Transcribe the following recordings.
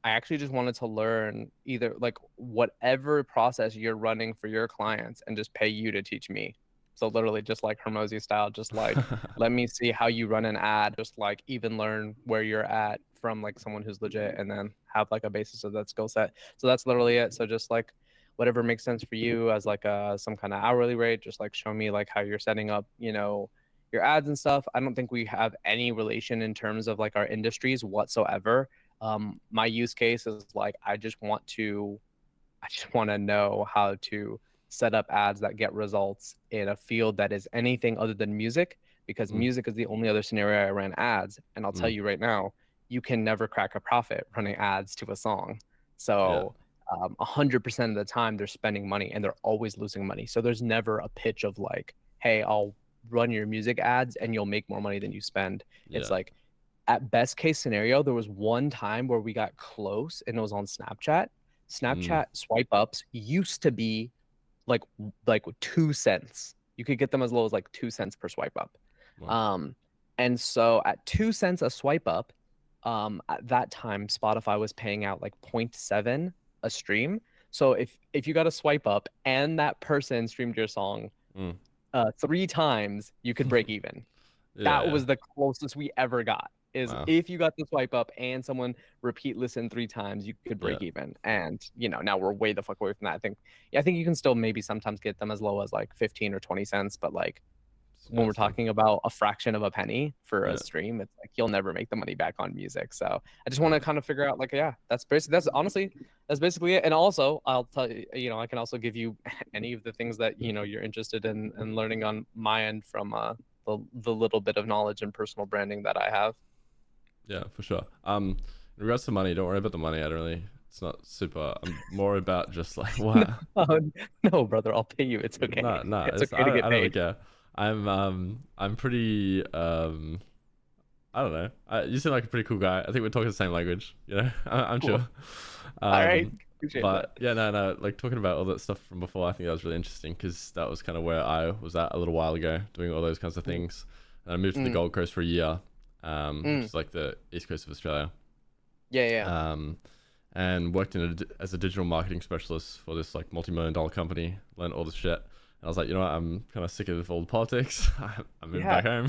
I actually just wanted to learn either like whatever process you're running for your clients and just pay you to teach me. So literally just like Hermosi style, just like let me see how you run an ad, just like even learn where you're at from like someone who's legit and then have like a basis of that skill set. So that's literally it. So just like whatever makes sense for you as like some kind of hourly rate, just like show me like how you're setting up, your ads and stuff. I don't think we have any relation in terms of like our industries whatsoever. My use case is like I just want to know how to set up ads that get results in a field that is anything other than music, because Mm, music is the only other scenario I ran ads. And I'll tell mm, you right now, you can never crack a profit running ads to a song. yeah, So 100% of the time they're spending money and they're always losing money. So there's never a pitch of like, hey, I'll run your music ads and you'll make more money than you spend. It's yeah. like at best case scenario, there was one time where we got close and it was on Snapchat. Mm, Snapchat swipe ups used to be like like 2 cents. You could get them as low as like 2 cents per swipe up. wow. Um, and so at 2 cents a swipe up, at that time Spotify was paying out like zero point 0.7 a stream. So if you got a swipe up and that person streamed your song Mm. 3 times, you could break even. Yeah, That yeah. was the closest we ever got. Is Wow. if you got the swipe up and someone repeat listen 3 times, you could Yeah. break even. And now we're way the fuck away from that. I think you can still maybe sometimes get them as low as like 15 or 20 cents, but like Yeah, when we're still. talking about a fraction of a penny for a Yeah. stream, it's like you'll never make the money back on music. So I just want Yeah. to kind of figure out like, yeah, that's basically it. And also I'll tell you, I can also give you any of the things that you're interested in learning on my end from the little bit of knowledge and personal branding that I have. Yeah, for sure. In regards to money, don't worry about the money. I don't really. It's not super. I'm more about just like No, what. no, brother, I'll pay you. It's No, okay. no. It's It's okay to I get don't really paid. care. I'm pretty I don't know. You seem like a pretty cool guy. I think we're talking the same language. I'm Cool. sure. All right. Um, Appreciate that. but yeah, no, no. Like talking about all that stuff from before, I think that was really interesting because that was kind of where I was at a little while ago, doing all those kinds of Mm, things. And I moved to the mm, Gold Coast for a year, which mm. is like the east coast of Australia. Yeah, yeah. Um, and worked as a digital marketing specialist for this like multi-million-dollar company. Learned all this shit. And I was like, you know what? I'm kind of sick of all the politics. I'm moving Yeah. back home.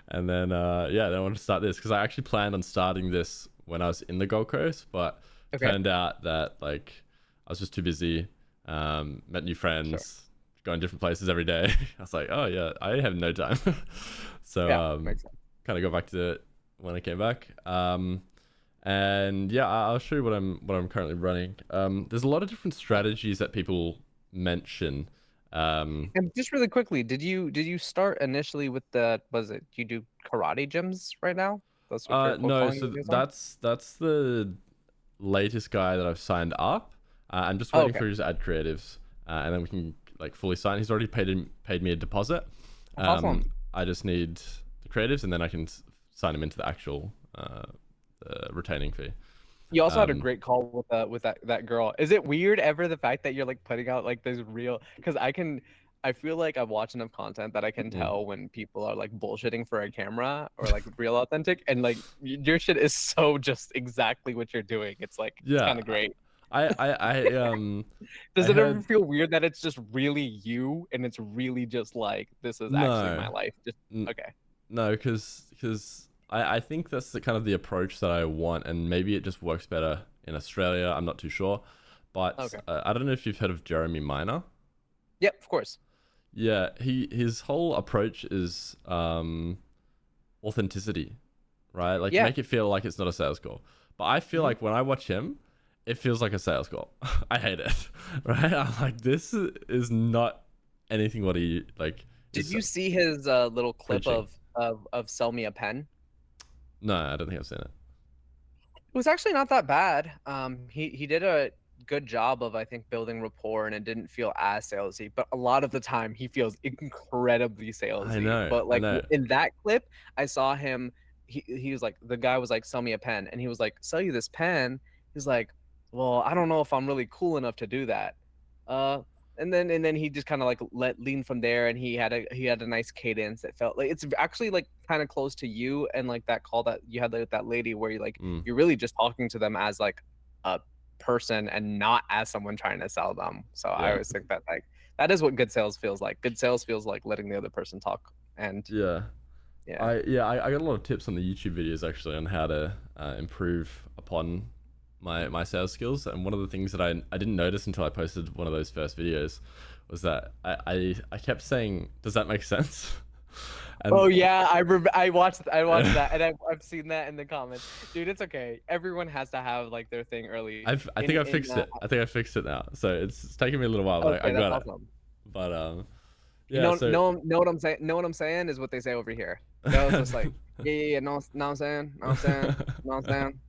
And then, yeah, then I wanted to start this because I actually planned on starting this when I was in the Gold Coast, but Okay. turned out that like I was just too busy. Met new Sure. friends, going different places every day. I was like, oh yeah, I have no time. So Yeah, makes sense. kind of go back to it when I came back. And yeah, I'll show you what I'm currently running. There's a lot of different strategies that people mention. Um, And just really quickly, did you start initially with was it you do karate gyms right now? That's what you're cold no, calling so your on? that's the latest guy that I've signed up. I'm just Oh, waiting okay. for his ad creatives, and then we can like fully sign. He's already paid me a deposit. That's awesome. I just need the creatives, and then I can sign him into the actual retaining fee. You also had a Um, great call with that girl. Is it weird ever the fact that you're like putting out like this real? Because I feel like I've watched enough content that I can mm, tell when people are like bullshitting for a camera or like real authentic, and like your shit is so just exactly what you're doing. It's yeah, kind of great. I Does it ever heard feel weird that it's just really you and it's really just like this is actually no. my life? Just N- okay. No, because I think that's the kind of the approach that I want, and maybe it just works better in Australia. I'm not too sure, but Okay. I don't know if you've heard of Jeremy Minor. Yep, of course. Yeah, his whole approach is authenticity, right? Like to Yeah. make it feel like it's not a sales call. But I feel Hmm. like when I watch him, it feels like a sales call. I hate it, right? I'm like, this is not anything what he like Did is you see his little clip preaching. of sell me a pen? No, I don't think I've seen it. It was actually not that bad. He did a good job of I think building rapport, and it didn't feel as salesy. But a lot of the time, he feels incredibly I salesy. know, But I like know. in that clip, I saw him. He was like the guy was like, "Sell me a pen," and he was like, "Sell you this pen." He's like, "Well, I don't know if I'm really cool enough to do that." Uh, and then he just kind of like let lean from there, and he had a nice cadence. It felt like it's actually like kind of close to you and like that call that you had with that lady where you like Mm, you're really just talking to them as like a person and not as someone trying to sell them. So I Yeah. always think that like that is what good sales feels like. Good sales feels like letting the other person talk. And Yeah. yeah. I got a lot of tips on the YouTube videos actually on how to improve upon my sales skills. And one of the things that I didn't notice until I posted one of those first videos was that I kept saying, "Does that make sense?" Oh And yeah, I watched that, and I've seen that in the comments, dude. It's okay. Everyone has to have like their thing early. I think I fixed it. I think I fixed it now. So it's taken me a little while, but I Okay, that's got it. awesome. But You yeah. So know what I'm saying? Know what I'm saying is what they say over here. They'll just like, yeah, yeah, yeah. Know what I'm saying? Know what I'm saying? Know what I'm saying?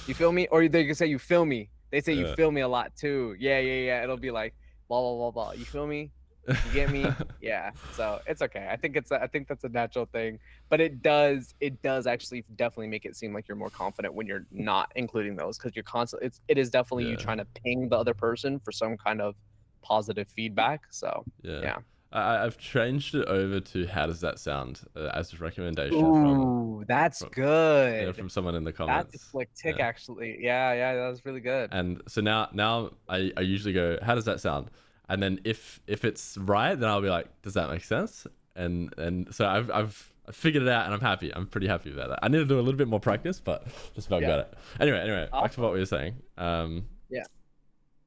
You feel me? Or they can say you feel me. They say you yeah. feel me a lot too. Yeah, yeah, yeah. It'll be like blah blah blah blah. You feel me? You get me? Yeah. So it's okay. I think that's a natural thing. But it does actually definitely make it seem like you're more confident when you're not including those because you're constantly it is definitely you Yeah. trying to ping the other person for some kind of positive feedback. So Yeah. yeah. I've changed it over to how does that sound as a recommendation Ooh, that's from good. from someone in the That's a comments. slick tick, Yeah. actually. Yeah, yeah, that was really good. And so now I usually go, how does that sound? And then if it's right, then I'll be like, does that make sense? And so I've figured it out and I'm happy. I'm pretty happy about that. I need to do a little bit more practice, but just about Yeah. got it. Anyway, back to what Awesome. we were saying. Yeah.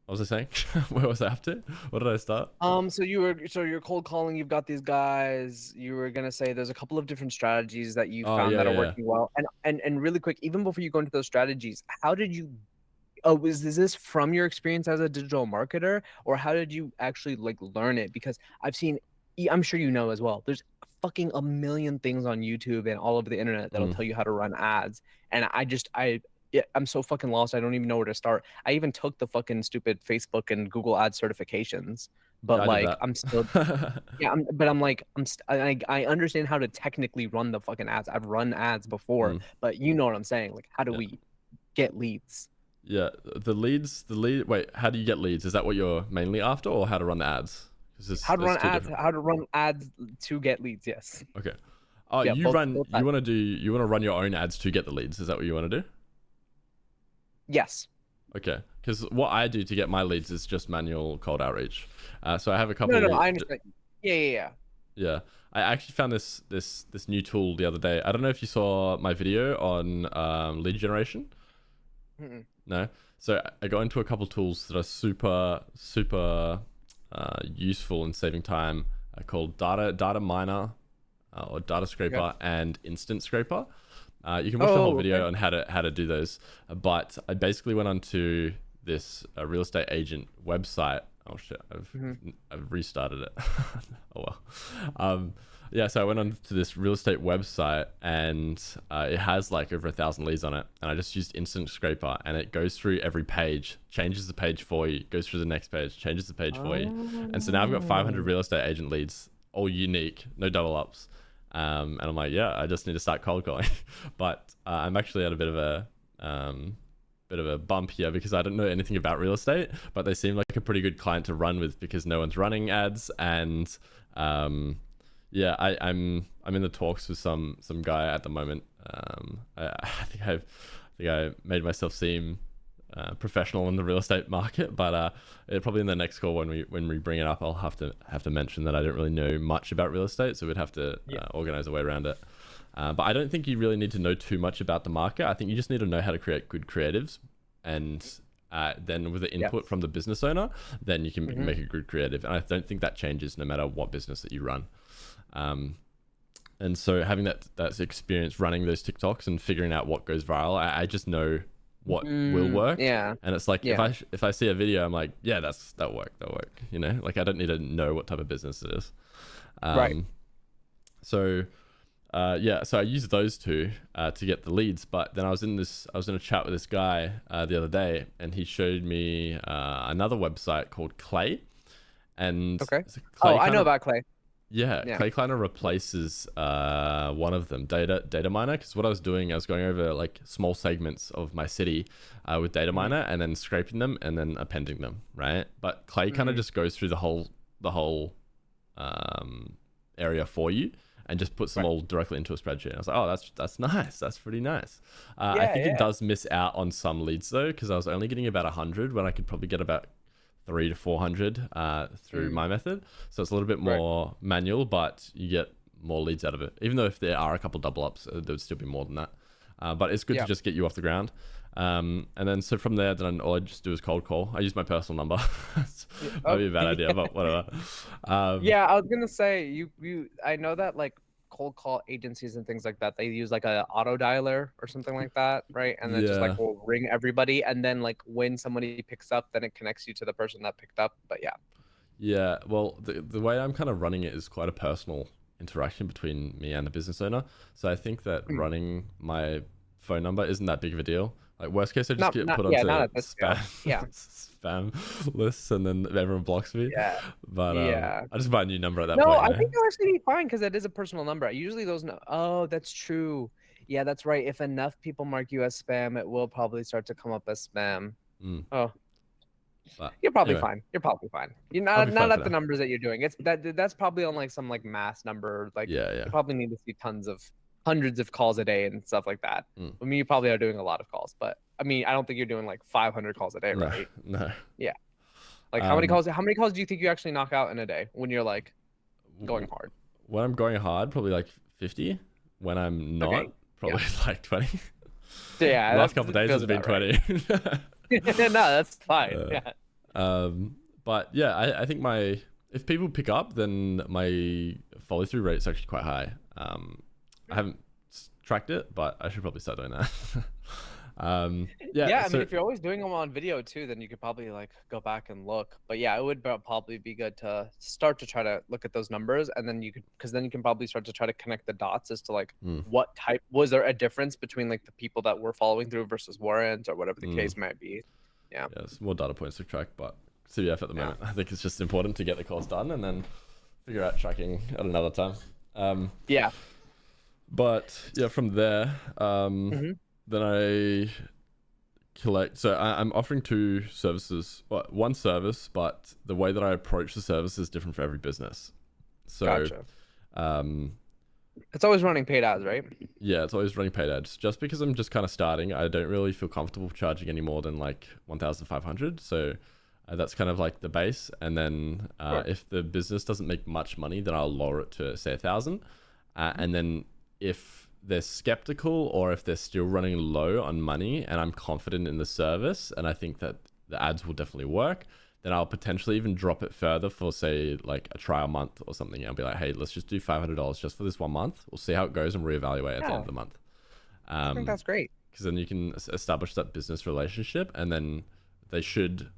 What was I saying? Where was I up to? What did I start? So you're cold calling, you've got these guys, you were gonna say there's a couple of different strategies that you Oh found yeah, that are yeah. working well. And really quick, even before you go into those strategies, how did you is this from your experience as a digital marketer, or how did you actually like learn it? Because I've seen, I'm sure you know as well, there's fucking a million things on YouTube and all over the internet that'll Mm, tell you how to run ads. And yeah, I'm so fucking lost. I don't even know where to start. I even took the fucking stupid Facebook and Google ad certifications, yeah, but I did like that. I'm still, yeah, but I'm like, I understand how to technically run the fucking ads. I've run ads before, Mm. but you know what I'm saying? Like, how do Yeah. we get leads? Yeah, wait, how do you get leads? Is that what you're mainly after, or how to run the ads? Because How to there's run two ads? different. How to run ads to get leads? Yes. Okay. Oh, Yeah, both you sides. want to run your own ads to get the leads. Is that what you want to do? Yes. Okay. Because what I do to get my leads is just manual cold outreach. So I have a No, no, couple. I understand. Yeah, yeah, yeah. Yeah, I actually found this new tool the other day. I don't know if you saw my video on lead generation. Mm-mm. No. So I got into a couple tools that are super useful in saving time, called data miner or data Okay. scraper and instant scraper. You can watch the whole Oh, okay. video on how to do those. But I basically went onto this real estate agent website. Oh shit! Hmm. I've restarted it. Oh well. Yeah, so I went on to this real estate website and it has like over 1,000 leads on it. And I just used Instant Scraper and it goes through every page, changes the page for you, goes through the next page, changes the page for you. And so now I've got 500 Oh. real estate agent leads, all unique, no double ups. And I'm like, yeah, I just need to start cold calling. But I'm actually at a bit of a bump here because I don't know anything about real estate, but they seem like a pretty good client to run with because no one's running ads. And yeah, I'm in the talks with some guy at the moment. I think I made myself seem professional in the real estate market, but probably in the next call when we bring it up, I'll have to mention that I don't really know much about real estate, so we'd have to Yeah. organize a way around it. But I don't think you really need to know too much about the market. I think you just need to know how to create good creatives, and then with the Yeah. input from the business owner, then you can Hmm. make a good creative. And I don't think that changes no matter what business that you run. And so having that experience running those TikToks and figuring out what goes viral, I just know what will work. Yeah. And it's like Yeah. if I see a video, I'm like, yeah, that'll work. You know, like I don't need to know what type of business it is. Right. So yeah, so I used those two to get the leads. But then I was in a chat with this guy the other day, and he showed me another website called Clay, and Okay. Clay Oh, I kind know of about Clay. yeah, Yeah. Clay kind of replaces one of them, data miner. Because what I was doing, I was going over like small segments of my city with data Hmm. miner and then scraping them and then appending them, right? But Clay kind of Hmm. just goes through the whole area for you, and just puts them Right. all directly into a spreadsheet. And I was like, oh, that's nice. That's pretty nice. I Yeah, think it yeah. does miss out on some leads though, because I was only getting about 100 when I could probably get about 300 to 400 through Mm, my method. So it's a little bit right. more manual, but you get more leads out of it. Even though if there are a couple double ups, there would still be more than that. But it's good to Yeah. just get you off the ground. And then so from there, then all I just do is cold call. I use my personal number. Yeah. Might Oh, be a bad idea, but whatever. Um, yeah. I was gonna say you. I know that like cold call agencies and things like that, they use like a auto dialer or something like that, right? And then just like yeah, will ring everybody, and then like when somebody picks up, then it connects you to the person that picked up. But yeah. yeah. Well, the way I'm kind of running it is quite a personal interaction between me and the business owner. So I think that Mm. running my phone number isn't that big of a deal. Like worst case, I just get Not put yeah, not onto at this spam scale. Yeah. spam lists, and then everyone blocks me. Yeah. But Yeah. I just buy a new number at that No, point, I you know. think you'll actually be fine because it is a personal number. Usually those no oh, that's true. Yeah, that's right. If enough people mark you as spam, it will probably start to come up as spam. Mm. Oh, But you're probably anyway, fine. You're probably fine. You're I'll not be fine for at the now. numbers that you're doing. It's that's probably on like some like mass number. Like Yeah, yeah. you probably need to see tons of hundreds of calls a day and stuff like that. Mm. I mean, you probably are doing a lot of calls, but I mean, I don't think you're doing like 500 calls a day, No, right? no. Yeah. Like Um, how many calls do you think you actually knock out in a day when you're like going w- hard? when I'm going hard, probably like 50. When I'm not, Okay. Yeah. probably like 20. So, yeah, The last that couple of days feels has been about right. 20. No, that's fine. uh, Yeah. but yeah, I think if people pick up, then my follow through rate is actually quite high. I haven't tracked it, but I should probably start doing that. Yeah, Yeah, I mean, so if you're always doing them on video too, then you could probably like go back and look. But yeah, it would probably be good to start to try to look at those numbers, and then you could, because then you can probably start to try to connect the dots as to like mm, what type was there a difference between like the people that were following through versus weren't, or whatever the mm, case might be. Yeah, yeah, it's more data points to track, but CBF at the yeah, moment, I think it's just important to get the calls done and then figure out tracking at another time. yeah. But yeah, from there, Hmm. then I collect. So I'm offering two services, well, one service, but the way that I approach the service is different for every business. So, Gotcha. um, It's always running paid ads, right? yeah, it's always running paid ads. Just because I'm just kind of starting, I don't really feel comfortable charging any more than like 1,500. So that's kind of like the base. And then Sure. if the business doesn't make much money, then I'll lower it to say 1,000. And then if they're skeptical or if they're still running low on money and I'm confident in the service and I think that the ads will definitely work, then I'll potentially even drop it further for say like a trial month or something. I'll be like, hey, let's just do $500 just for this 1 month. We'll see how it goes and reevaluate at the end Yeah, of the month. I think that's great. Because then you can establish that business relationship and then they should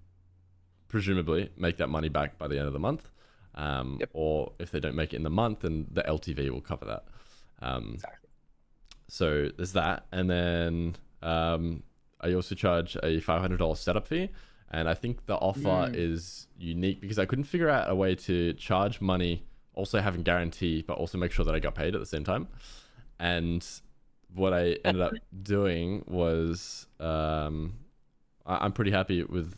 presumably make that money back by the end of the month. Yep. Or if they don't make it in the month, then the LTV will cover that. Exactly. So there's that. And then I also charge a $500 setup fee. And I think the offer Mm. is unique because I couldn't figure out a way to charge money, also having guarantee, but also make sure that I got paid at the same time. And what I ended up doing was I'm pretty happy with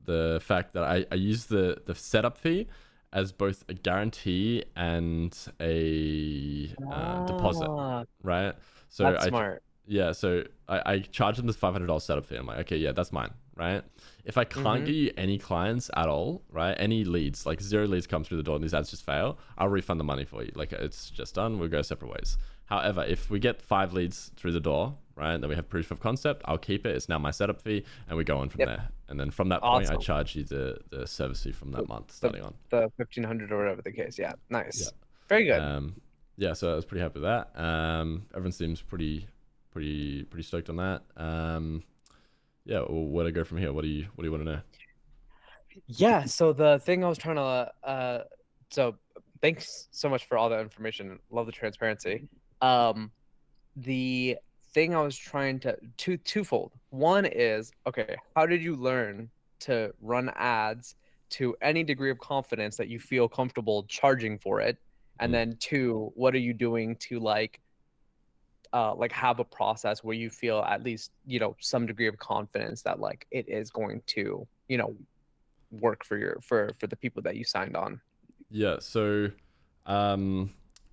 the fact that I use the setup fee as both a guarantee and a deposit, Ah, right? So that's smart. yeah, so I charge them this $500 setup fee. I'm like, okay, yeah, that's mine, right? If I can't Mm-hmm. get you any clients at all, right? Any leads, like 0 leads come through the door and these ads just fail, I'll refund the money for you. Like it's just done. We'll go separate ways. However, if we get 5 leads through the door, right, then we have proof of concept, I'll keep it. It's now my setup fee and we go on from Yep. there. And then from that point, I Awesome. charge you the service fee from that month The starting on. the 1,500 or whatever the case. Yeah, Yeah. nice. Very good. Yeah, so I was pretty happy with that. Everyone seems pretty stoked on that. Yeah, well, where to go from here? What do you want to know? Yeah. So the thing I was trying to so thanks so much for all that information. Love the transparency. The thing I was trying to twofold. One is, okay, how did you learn to run ads to any degree of confidence that you feel comfortable charging for it? And Mm. then two, what are you doing to like have a process where you feel at least, some degree of confidence that like it is going to, work for your for the people that you signed on? Yeah, so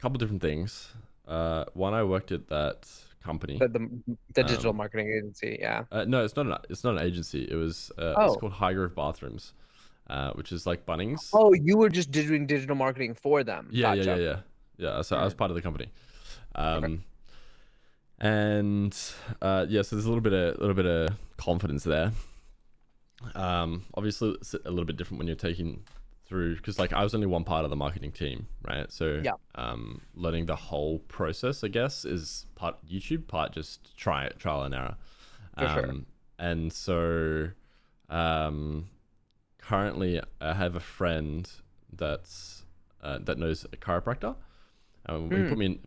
couple different things. One, I worked at that company. The digital Um, marketing agency, yeah. no, it's not an agency. It's Oh. called High Growth Bathrooms, which is like Bunnings. Oh, you were just doing digital marketing for them. Yeah, yeah, yeah, Gotcha. yeah, yeah. So I was Mm, part of the company. okay. Um, and yeah, so there's a little bit of confidence there. Obviously it's a little bit different when you're taking through, because like I was only one part of the marketing team, right? So Yeah, learning the whole process, I guess, is part YouTube, part just trial and error. for sure. And so currently I have a friend that's that knows a chiropractor. He Mm,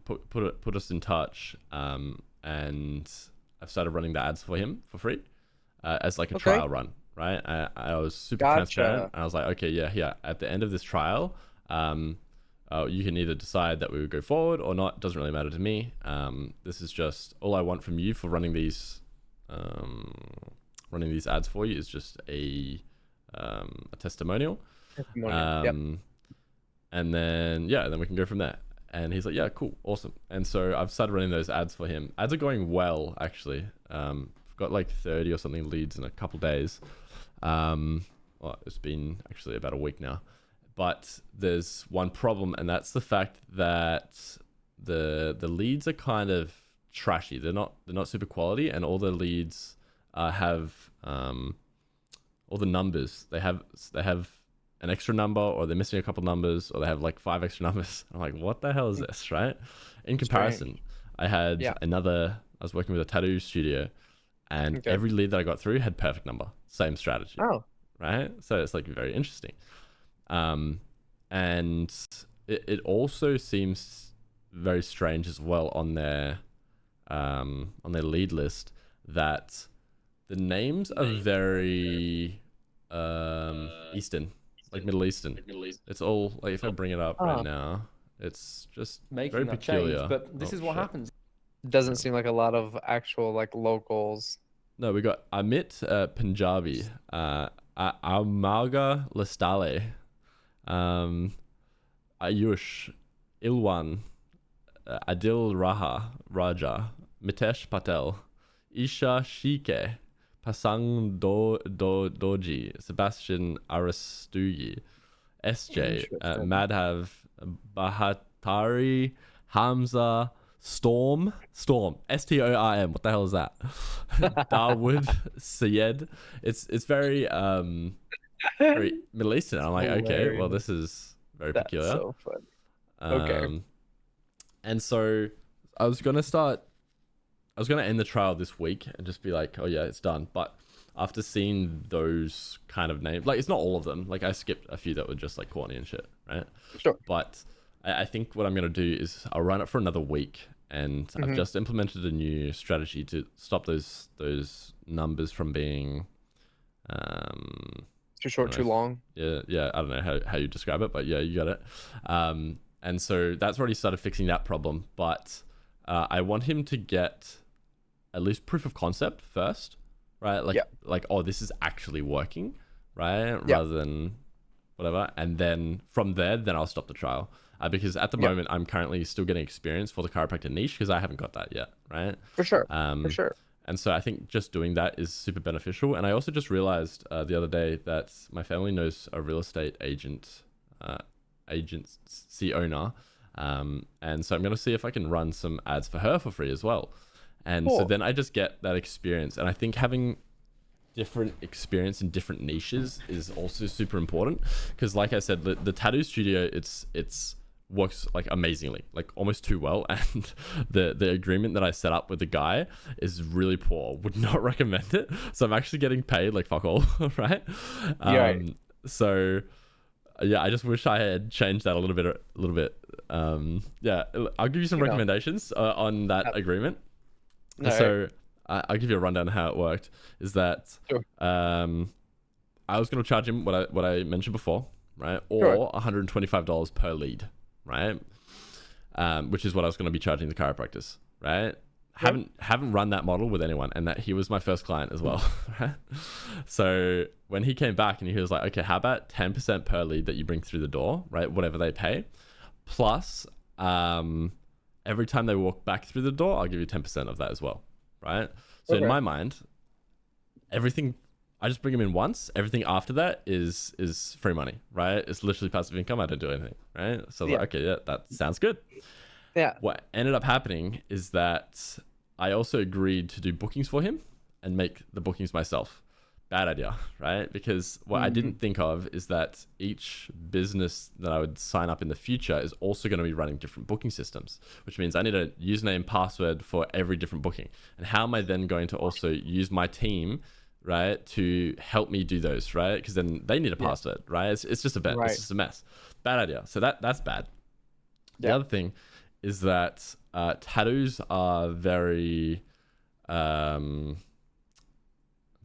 put us in touch, and I've started running the ads for him for free, as like a okay. trial run, right? I was super transparent. Gotcha. I was like, okay, yeah, yeah. At the end of this trial, you can either decide that we would go forward or not. It doesn't really matter to me. This is just all I want from you for running these ads for you is just a testimonial. Testimonial. Yep. Um, and then yeah, then we can go from there. And he's like, yeah, cool, awesome. And so I've started running those ads for him. Ads are going well, actually. I've got like 30 or something leads in a couple days. Well, it's been actually about a week now. But there's one problem, and that's the fact that the leads are kind of trashy. They're not super quality, and all the leads have all the numbers. They have an extra number, or they're missing a couple numbers, or they have like 5 extra numbers. I'm like, what the hell is this, right? In Strange. comparison, I Yeah. was working with a tattoo studio, and Okay. every lead that I got through had perfect number, same strategy, Oh, right? So it's like very interesting. And it also seems very strange as well on their lead list, that the names are very Eastern, like Middle Eastern. It's all like, if I bring it up right oh. now, it's just very Making that change, peculiar. but this Oh is what shit. happens. Doesn't seem like a lot of actual like locals. No, we got Amit Punjabi, Amarga Lestale, Ayush, Ilwan, Adil Raja, Mitesh Patel, Isha Shike, Pasang Doji, Sebastian Arastugi, SJ, Interesting. Madhav, Bahatari, Hamza, Storm, Storm, what the hell is that? Darwood, Syed. It's very Middle Eastern. I'm like, okay, well, Hilarious. this is very That's peculiar. so funny. Okay. And so I was gonna end the trial this week and just be like, oh yeah, it's done. But after seeing those kind of names, like, it's not all of them. Like, I skipped a few that were just like corny and shit, right? Sure. But I think what I'm gonna do is I'll run it for another week, and I've just implemented a new strategy to stop those numbers from being Too I short, don't too know long. yeah, I don't know how you describe it, but yeah, you got it. And so that's already started fixing that problem, but I want him to get at least proof of concept first, right? Like, Yeah. oh, this is actually working, right? Yeah. Rather than whatever. And then from there, then I'll stop the trial. Because at the Yeah. moment, I'm currently still getting experience for the chiropractor niche, because I haven't got that yet, right? For sure. For sure. And so I think just doing that is super beneficial. And I also just realized the other day that my family knows a real estate agency owner. And so I'm going to see if I can run some ads for her for free as well. And so Cool. then I just get that experience. And I think having different experience in different niches is also super important, because like I said, the tattoo studio, it's works like amazingly, like almost too well, and the agreement that I set up with the guy is really poor. Would not recommend it. So I'm actually getting paid like fuck all, right? Right. So yeah, I just wish I had changed that a little bit. Yeah, I'll give you some You know. recommendations on that agreement. All right. So I'll give you a rundown of how it worked. Is that Sure. I was going to charge him what I mentioned before, right? Or Sure. $125 per lead, right? Which is what I was going to be charging the chiropractors, right? Yep. Haven't run that model with anyone, and that he was my first client as well, right? So when he came back and he was like, okay, how about 10% per lead that you bring through the door, right? Whatever they pay, plus every time they walk back through the door, I'll give you 10% of that as well, right? So in Okay. my mind, everything, I just bring them in once. Everything after that is free money, right? It's literally passive income. I don't do anything, right? So I was Yeah. like, okay, yeah, that sounds good. Yeah. What ended up happening is that I also agreed to do bookings for him and make the bookings myself. Bad idea, right? Because what I Mhm. didn't think of is that each business that I would sign up in the future is also going to be running different booking systems, which means I need a username password for every different booking. And how am I then going to also use my team, right, to help me do those, right? Because then they need a Yeah. password, right? It's just it's Right. just a mess. Bad idea. So that's bad. The Yeah. other thing is that tattoos are um,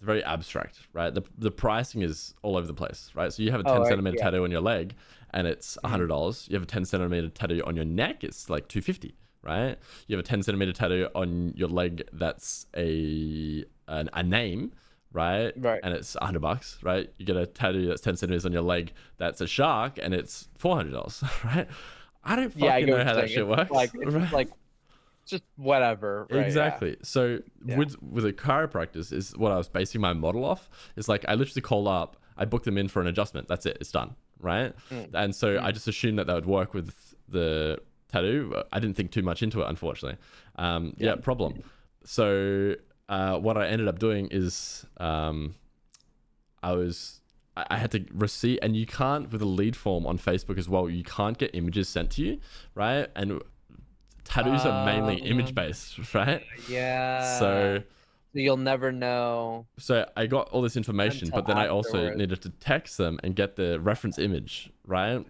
very abstract, right? The pricing is all over the place, right? So you have a Oh, 10 right. centimeter Yeah. tattoo on your leg and it's Mhm. $100. You have a 10 centimeter tattoo on your neck, it's like 250, right? You have a 10 centimeter tattoo on your leg that's a name, right? Right. And it's $100, right? You get a tattoo that's 10 centimeters on your leg that's a shark and it's $400, right? I don't Yeah, I fucking get know what how you're that saying. shit works, It's just right? like just whatever, right? Yeah. Exactly. So Yeah. with a chiropractor is what I was basing my model off. It's like I literally call up, I book them in for an adjustment. That's it. It's done. Right. Mm. And so I Mm. just assumed that would work with the tattoo. I didn't think too much into it, unfortunately. Yeah. Yeah, problem. So what I ended up doing is I was I had to receive, and you can't with a lead form on Facebook as well. You can't get images sent to you, right? And tattoos are mainly image Um, based, right? yeah. So So you'll never know I got all this information, until but then I also afterwards. needed to text them and get the reference image, right?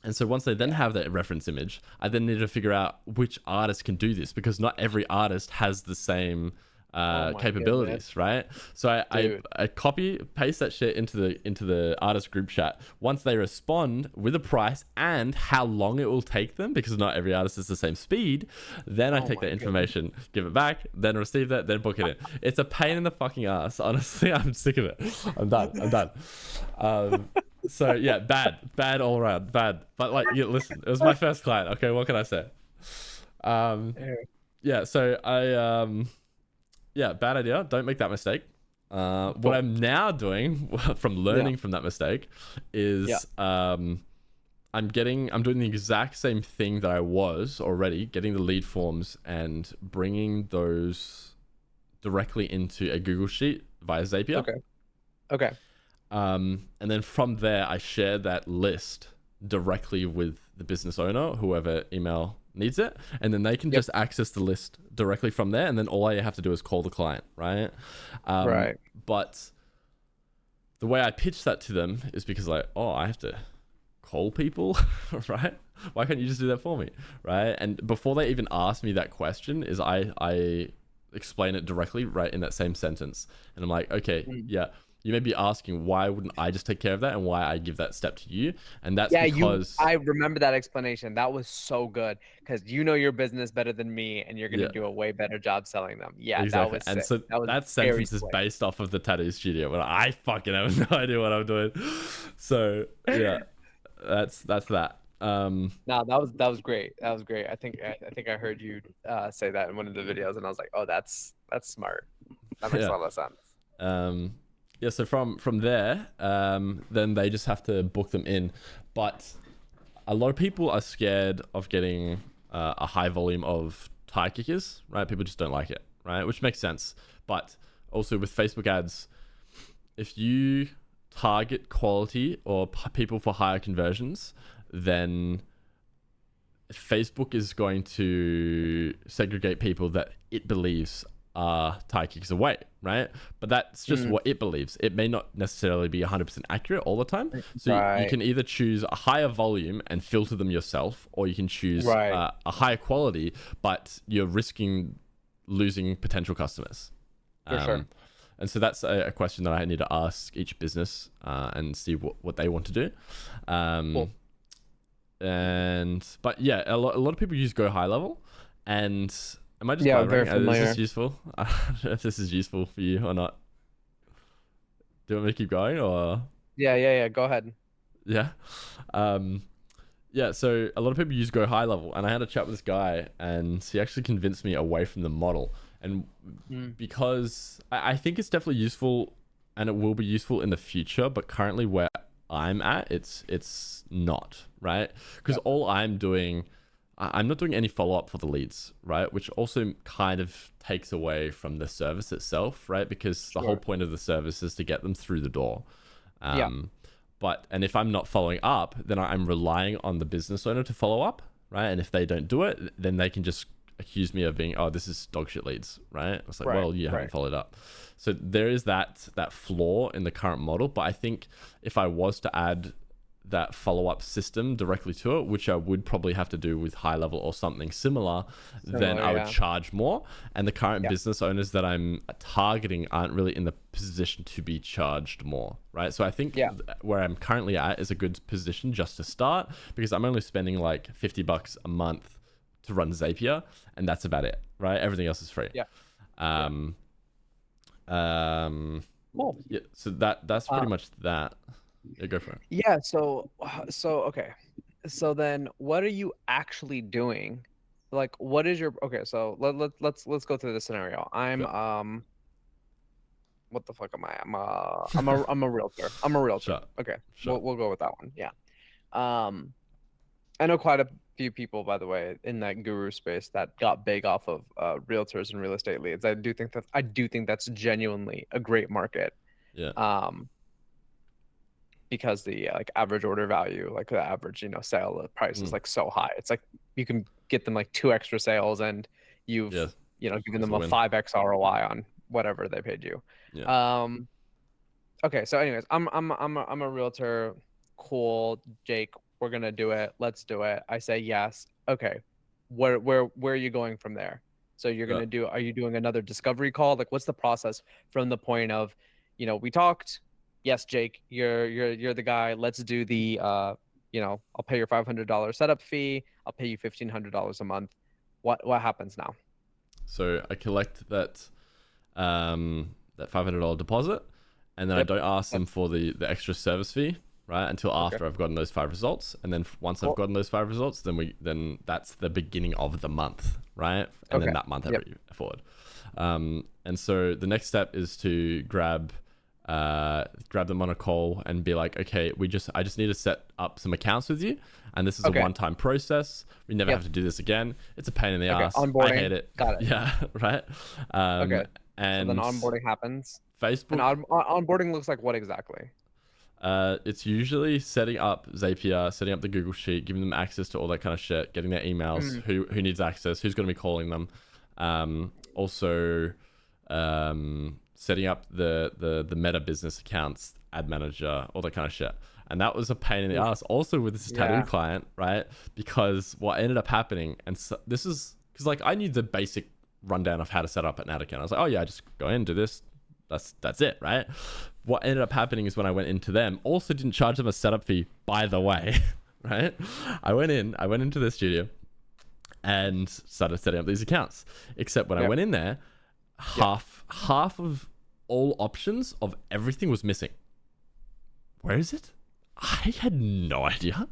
And so once they then Yeah. have that reference image, I then need to figure out which artist can do this because not every artist has the same Oh my goodness, capabilities, right? So dude. I copy paste that shit into the artist group chat. Once they respond with a price and how long it will take them, because not every artist is the same speed, then I Oh take my that goodness. information, give it back, then receive that, then book it in. It's a pain in the fucking ass. Honestly, I'm sick of it. I'm done. I'm done. So yeah, bad all around, bad. But like, yeah, listen, it was my first client. Okay, what can I say? Um, Yeah. yeah. So yeah, bad idea. Don't make that mistake. What Cool. I'm now doing from Yeah. learning from that mistake Yeah. is I'm doing the exact same thing that I was already, getting the lead forms and bringing those directly into a Google Sheet via Zapier. Okay. Okay. And then from there, I share that list directly with the business owner, whoever email needs it, and then they can Yep. just access the list directly from there. And then all I have to do is call the client, right? Right. But the way I pitch that to them is because like, oh, I have to call people, right? Why can't you just do that for me, right? And before they even ask me that question, is I explain it directly right in that same sentence, and I'm like, okay, Mm. yeah. You may be asking why wouldn't I just take care of that and why I give that step to you, and that's Yeah, because I remember that explanation. That was so good because you know your business better than me and you're gonna yeah, do a way better job selling them. Yeah, that exactly. was And sick. so That was that very sentence is slick. based off of the tattoo studio, but I fucking have no idea what I'm doing. So yeah, that's that. No, that was great. That was great. I think I heard you say that in one of the videos, and I was like, oh, that's smart. That makes a Yeah. lot of sense. Um, yeah, so from there, then they just have to book them in. But a lot of people are scared of getting a high volume of tire kickers, right? People just don't like it, right? Which makes sense. But also with Facebook ads, if you target quality or people for higher conversions, then Facebook is going to segregate people that it believes are tire kickers away, right? But that's just Mm, what it believes. It may not necessarily be 100% accurate all the time. So you right. can either choose a higher volume and filter them yourself, or you can choose Right. a higher quality, but you're risking losing potential customers. For sure. And so that's a question that I need to ask each business and see what they want to do. Cool. But yeah, a lot of people use Go High Level, and am I just Yeah, very blabbering? Is familiar. this useful? I don't know if this is useful for you or not. Do you want me to keep going or Yeah, yeah, yeah. Go ahead. yeah? Um, Yeah, so a lot of people use Go High Level, and I had a chat with this guy, and he actually convinced me away from the model. And Mm. because I think it's definitely useful, and it will be useful in the future, but currently where I'm at, it's not, right? Because Yep. all I'm doing, I'm not doing any follow up for the leads, right? Which also kind of takes away from the service itself, right? Because the whole Sure. point of the service is to get them through the door. Yeah. Um, and if I'm not following up, then I'm relying on the business owner to follow up, right? And if they don't do it, then they can just accuse me of being, oh, this is dog shit leads, right? It's like, Right. well, you haven't Right. followed up. So there is that flaw in the current model. But I think if I was to add that follow-up system directly to it, which I would probably have to do with High Level or something similar, then Similar. I would Yeah. charge more. And the current Yeah. business owners that I'm targeting aren't really in the position to be charged more, right? So I think Yeah. where I'm currently at is a good position just to start, because I'm only spending like $50 a month to run Zapier, and that's about it, right? Everything else is free. Yeah. Um, Cool. yeah, so that's Uh, pretty much that. Yeah, go for it. yeah. So okay. So then, what are you actually doing? Like, what is your okay? So let's go through the scenario. I'm Sure. what the fuck am I? I'm a realtor. I'm a realtor. Sure. Okay. Sure. We'll go with that one. Yeah. Um, I know quite a few people, by the way, in that guru space that got big off of realtors and real estate leads. I do think that's genuinely a great market. Yeah. Um, because the like average order value, like the average, sale price is like so high. It's like you can get them like 2 extra sales and you've, Yeah. given It's them a a win. 5x ROI on whatever they paid you. Yeah. Okay, so anyways, I'm a realtor. Cool, Jake, we're gonna do it. Let's do it. I say yes. Okay, where are you going from there? So Yeah. are you doing another discovery call? Like, what's the process from the point of, we talked. Yes, Jake, you're the guy. Let's do the I'll pay your $500 setup fee. I'll pay you $1,500 a month. What happens now? So I collect that $500 deposit, and then I Yep. don't ask them for the extra service fee, right? Until Okay. after I've gotten those 5 results. And then once I've Cool. gotten those 5 results, then that's the beginning of the month, right? And Okay. then that month Yep. every forward. And so the next step is to grab them on a call and be like, okay, I just need to set up some accounts with you, and this is Okay. a one-time process. We never Yep. have to do this again. It's a pain in the Okay. ass. Onboarding. I hate it. Got it. Yeah. Right. Okay. And So then onboarding happens. Facebook, And onboarding looks like what exactly? it's usually setting up Zapier, setting up the Google Sheet, giving them access to all that kind of shit, getting their emails, who needs access, who's going to be calling them. Also, setting up the Meta business accounts, ad manager, all that kind of shit. And that was a pain in the ass. Also with this tattoo Yeah. client, right? Because what ended up happening, and so, this is because like I knew the basic rundown of how to set up an ad account. I was like, oh yeah, I just go in, do this. That's it, right? What ended up happening is when I went into them, also didn't charge them a setup fee, by the way, right? I went into their studio and started setting up these accounts. Except when I Yep. went in there, half of all options of everything was missing. Where is it? I had no idea.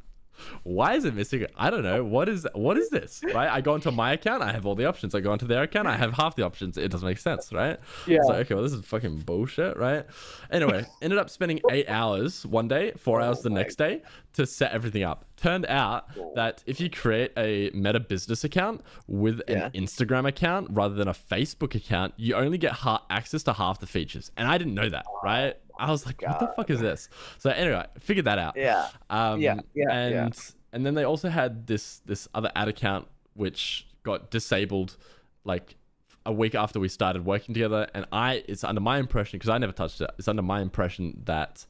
Why is it missing? I don't know. What is this? Right? I go into my account, I have all the options. I go into their account, I have half the options. It doesn't make sense, right? Yeah. So okay, well this is fucking bullshit, right? Anyway, ended up spending 8 hours one day, 4 hours the next day to set everything up. Turned out that if you create a Meta business account with an Instagram account rather than a Facebook account, you only get access to half the features. And I didn't know that, right? I was like, what the fuck is this? So anyway, figured that out. Yeah. And then they also had this other ad account which got disabled like a week after we started working together, and it's under my impression, because I never touched it, it's under my impression that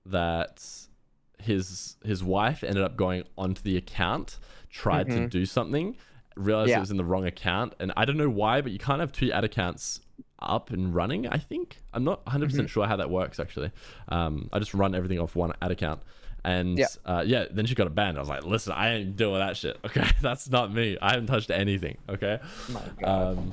that his wife ended up going onto the account, tried to do something, realized it was in the wrong account, and I don't know why, but you can't have 2 ad accounts up and running, I think. I'm not 100% sure how that works, actually. I just run everything off one ad account. And then she got it banned. I was like, listen, I ain't doing that shit, okay? That's not me. I haven't touched anything, okay? My God.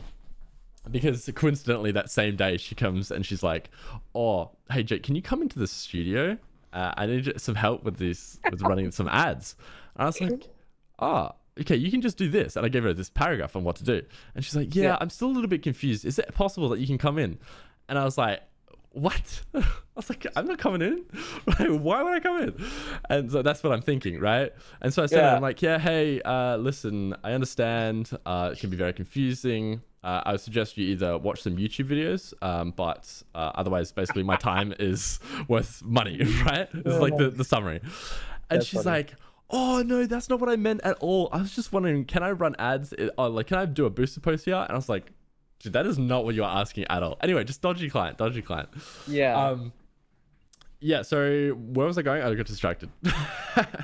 Because coincidentally that same day she comes and she's like, oh, hey Jake, can you come into the studio? I need some help with this, with running some ads. And I was like, oh, okay, you can just do this. And I gave her this paragraph on what to do. And she's like, yeah, I'm still a little bit confused. Is it possible that you can come in? And I was like, what? I was like, I'm not coming in. Like, why would I come in? And so that's what I'm thinking, right? And so I said, I'm like, yeah, hey, listen, I understand. It can be very confusing. I would suggest you either watch some YouTube videos, but otherwise, basically, my time is worth money, right? It's like the summary. And That's she's funny. like, oh no, that's not what I meant at all. I was just wondering, can I run ads? Like, can I do a booster post here? And I was like, dude, that is not what you're asking at all. Anyway, just dodgy client. Yeah. Yeah. So where was I going? I got distracted.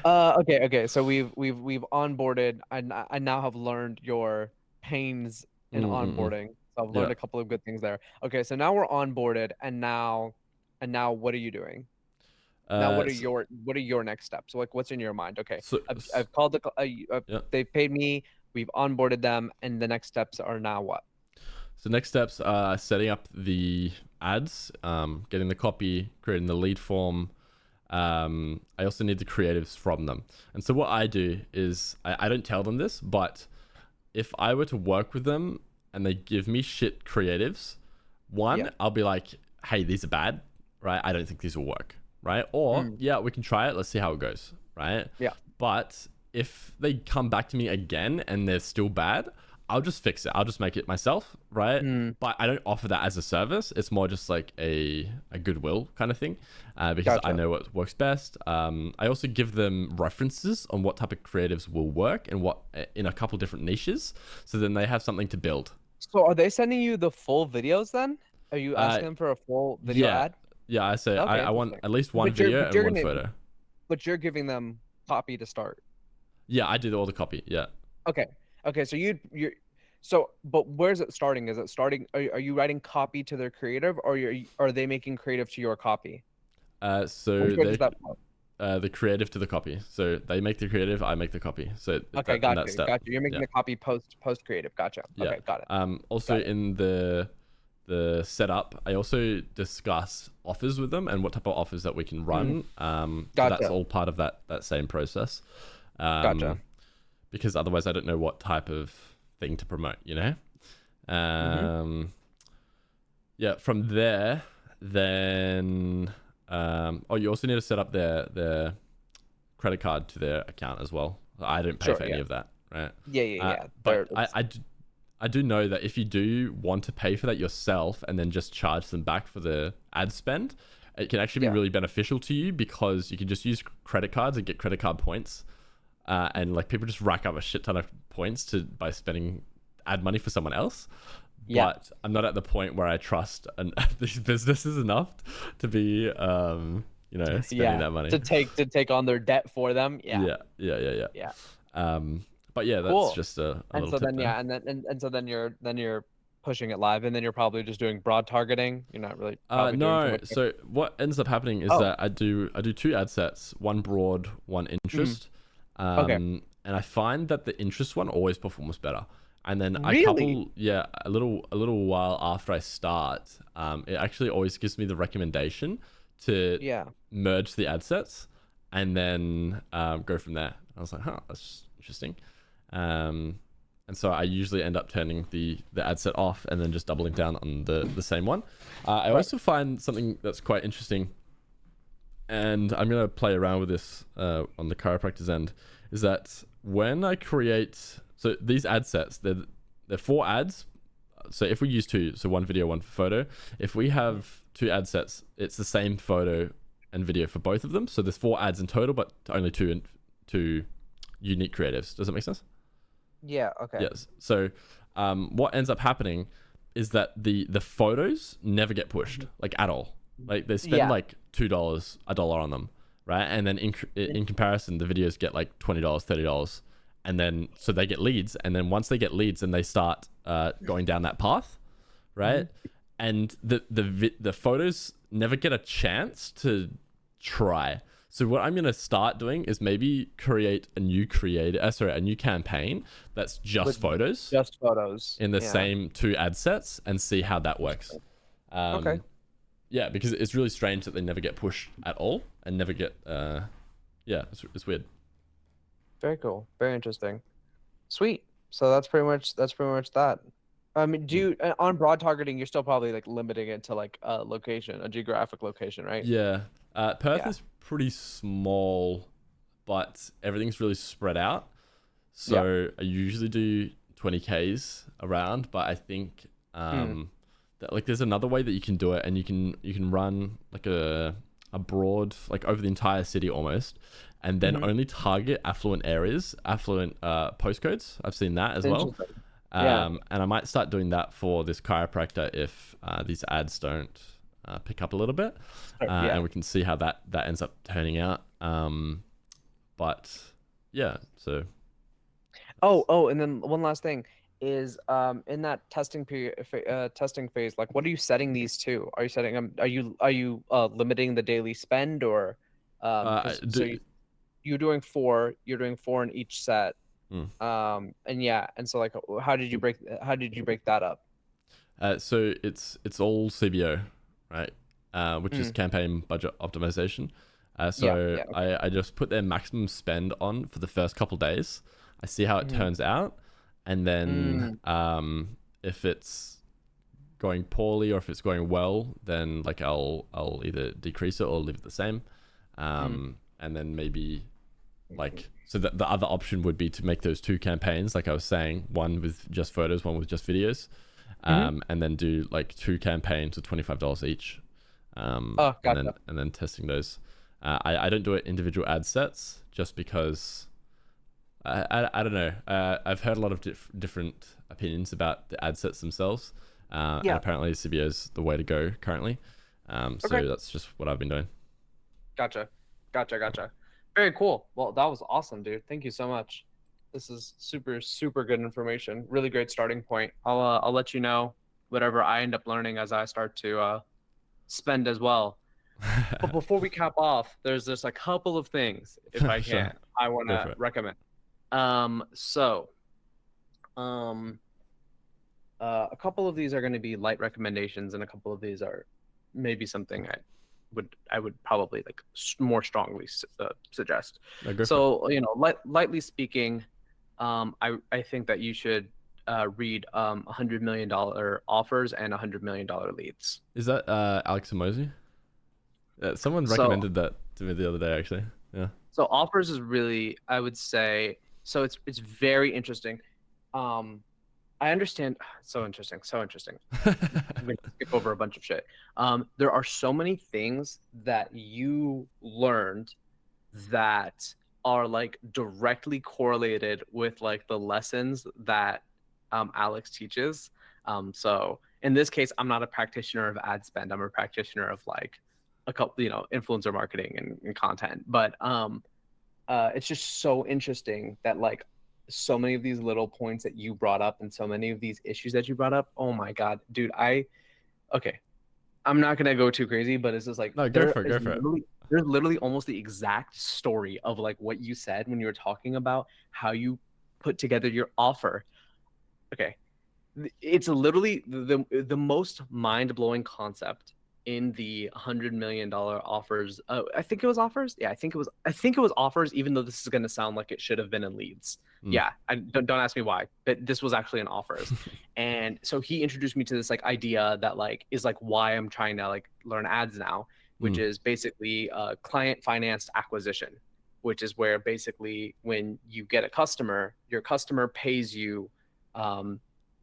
Okay. So we've onboarded. I now have learned your pains in onboarding. So I've learned a couple of good things there. Okay, so now we're onboarded, and now what are you doing? Now what are your next steps? Like, what's in your mind? Okay, So, I've called they've paid me. We've onboarded them, and the next steps are now what? So next steps are setting up the ads, getting the copy, creating the lead form. I also need the creatives from them. And so what I do is I don't tell them this, but if I were to work with them and they give me shit creatives, I'll be like, hey, these are bad, right? I don't think these will work, right? Or yeah, we can try it. Let's see how it goes, right? Yeah. But if they come back to me again and they're still bad, I'll just fix it. I'll just make it myself, right? But I don't offer that as a service. It's more just like a goodwill kind of thing, because I know what works best. I also give them references on what type of creatives will work and what in a couple different niches, so then they have something to build. So are they sending you the full videos then? Are you asking them for a full video ad? Yeah, I say Okay, I want at least one video and one photo. But you're giving them copy to start. Yeah, I do all the copy. Yeah. Okay. So but where's it starting? Is it starting? Are you writing copy to their creative, or are they making creative to your copy? So the creative to the copy. So they make the creative, I make the copy. So okay, gotcha. You're making the copy post creative. Gotcha. Okay, got it. Also in the setup, I also discuss offers with them and what type of offers that we can run. So that's all part of that same process. Gotcha. Because otherwise I don't know what type of thing to promote, you know? Yeah, from there, then you also need to set up their credit card to their account as well. I don't pay for any of that, right? Yeah. But I do know that if you do want to pay for that yourself and then just charge them back for the ad spend, it can actually be really beneficial to you, because you can just use credit cards and get credit card points. And like people just rack up a shit ton of points by spending ad money for someone else. But I'm not at the point where I trust these businesses enough to be, spending that money to take on their debt for them. Yeah. But yeah, that's just a and little so tip then there. and so then you're pushing it live, and then you're probably just doing broad targeting. You're not really no. So what ends up happening is that I do 2 ad sets, one broad, one interest. And I find that the interest one always performs better. And then a little while after I start, it actually always gives me the recommendation to merge the ad sets and then go from there. I was like, that's interesting. And so I usually end up turning the ad set off and then just doubling down on the same one. I also find something that's quite interesting, and I'm going to play around with this on the chiropractor's end, is that when I create, so these ad sets, they're 4 ads. So if we use 2, so 1 video, 1 photo, if we have 2 ad sets, it's the same photo and video for both of them. So there's 4 ads in total, but only 2 unique creatives. Does that make sense? Yeah, okay. Yes. So what ends up happening is that the photos never get pushed, like at all. Like they spend like $2, $1 on them, right? And then in comparison, the videos get like $20, $30, and then so they get leads. And then once they get leads, then they start going down that path, right? And the photos never get a chance to try. So what I'm gonna start doing is maybe create a new campaign that's just photos in the same 2 ad sets and see how that works. Okay. yeah, because it's really strange that they never get pushed at all and never get yeah, it's weird. Very cool. Very interesting. Sweet. So that's pretty much that. I mean, do Mm. you on broad targeting, you're still probably like limiting it to like a location, a geographic location, right? Yeah, Perth Yeah. is pretty small, but everything's really spread out. Yeah. So I usually do 20Ks around, but I think Mm. that like there's another way that you can do it, and you can run like a broad like over the entire city almost, and then Hmm. only target affluent areas, affluent postcodes. I've seen that as well. Interesting. Yeah. And I might start doing that for this chiropractor if these ads don't pick up a little bit, Sure. Yeah. and we can see how that ends up turning out. But yeah, so Oh, and then one last thing is in that testing period, testing phase, like what are you setting these to? Are you setting them? Are you limiting the daily spend or because so do, you're doing four in each set. mm. And yeah, and so like how did you break that up? So it's all CBO, right? Which is Mm. campaign budget optimization. Yeah, So yeah, okay. I just put their maximum spend on for the first couple days. I see how it Mhm. turns out, and then Mm. if it's going poorly or if it's going well, then like I'll either decrease it or leave it the same. Mm. And then maybe like so that the other option would be to make those two campaigns, like I was saying, one with just photos, one with just videos, Mhm. and then do like two campaigns with $25 each, Oh, and gotcha. then testing those. I don't do it individual ad sets just because I don't know. I've heard a lot of different opinions about the ad sets themselves, and Yeah. apparently CBO is the way to go currently. Okay. So that's just what I've been doing. Gotcha. Gotcha. Very cool. Well, that was awesome, dude. Thank you so much. This is super, super good information. Really great starting point. I'll let you know whatever I end up learning as I start to spend as well. But before we cap off, there's just a couple of things, if I Sure, can, I want go for to it. recommend. So, um, a couple of these are going to be light recommendations, and a couple of these are maybe something I would probably like more strongly suggest. No, go for it. So lightly speaking, I think that you should read $100 million offers and $100 million leads. Is that Alex Emoji? Someone So recommended that to me the other day, actually. Yeah. so offers is really, I would say, so it's very interesting. Um, I understand. So interesting. I'm gonna skip over a bunch of shit. There are so many things that you learned that are like directly correlated with like the lessons that Alex teaches. So in this case, I'm not a practitioner of ad spend. I'm a practitioner of like a couple, influencer marketing and content. But it's just so interesting that like so many of these little points that you brought up and so many of these issues that you brought up. Oh my God, dude, okay, I'm not gonna go too crazy, but it's just like No, go for it. Go for it. there's literally almost the exact story of like what you said when you were talking about how you put together your offer. Okay, it's literally the most mind-blowing concept in the $100 million offers. I think it was offers. Yeah, I think it was offers, even though this is going to sound like it should have been in leads. Mm. Yeah, don't ask me why, but this was actually in offers. And so he introduced me to this like idea that like is like why I'm trying to like learn ads now, which Mm. is basically client financed acquisition, which is where basically when you get a customer, your customer pays you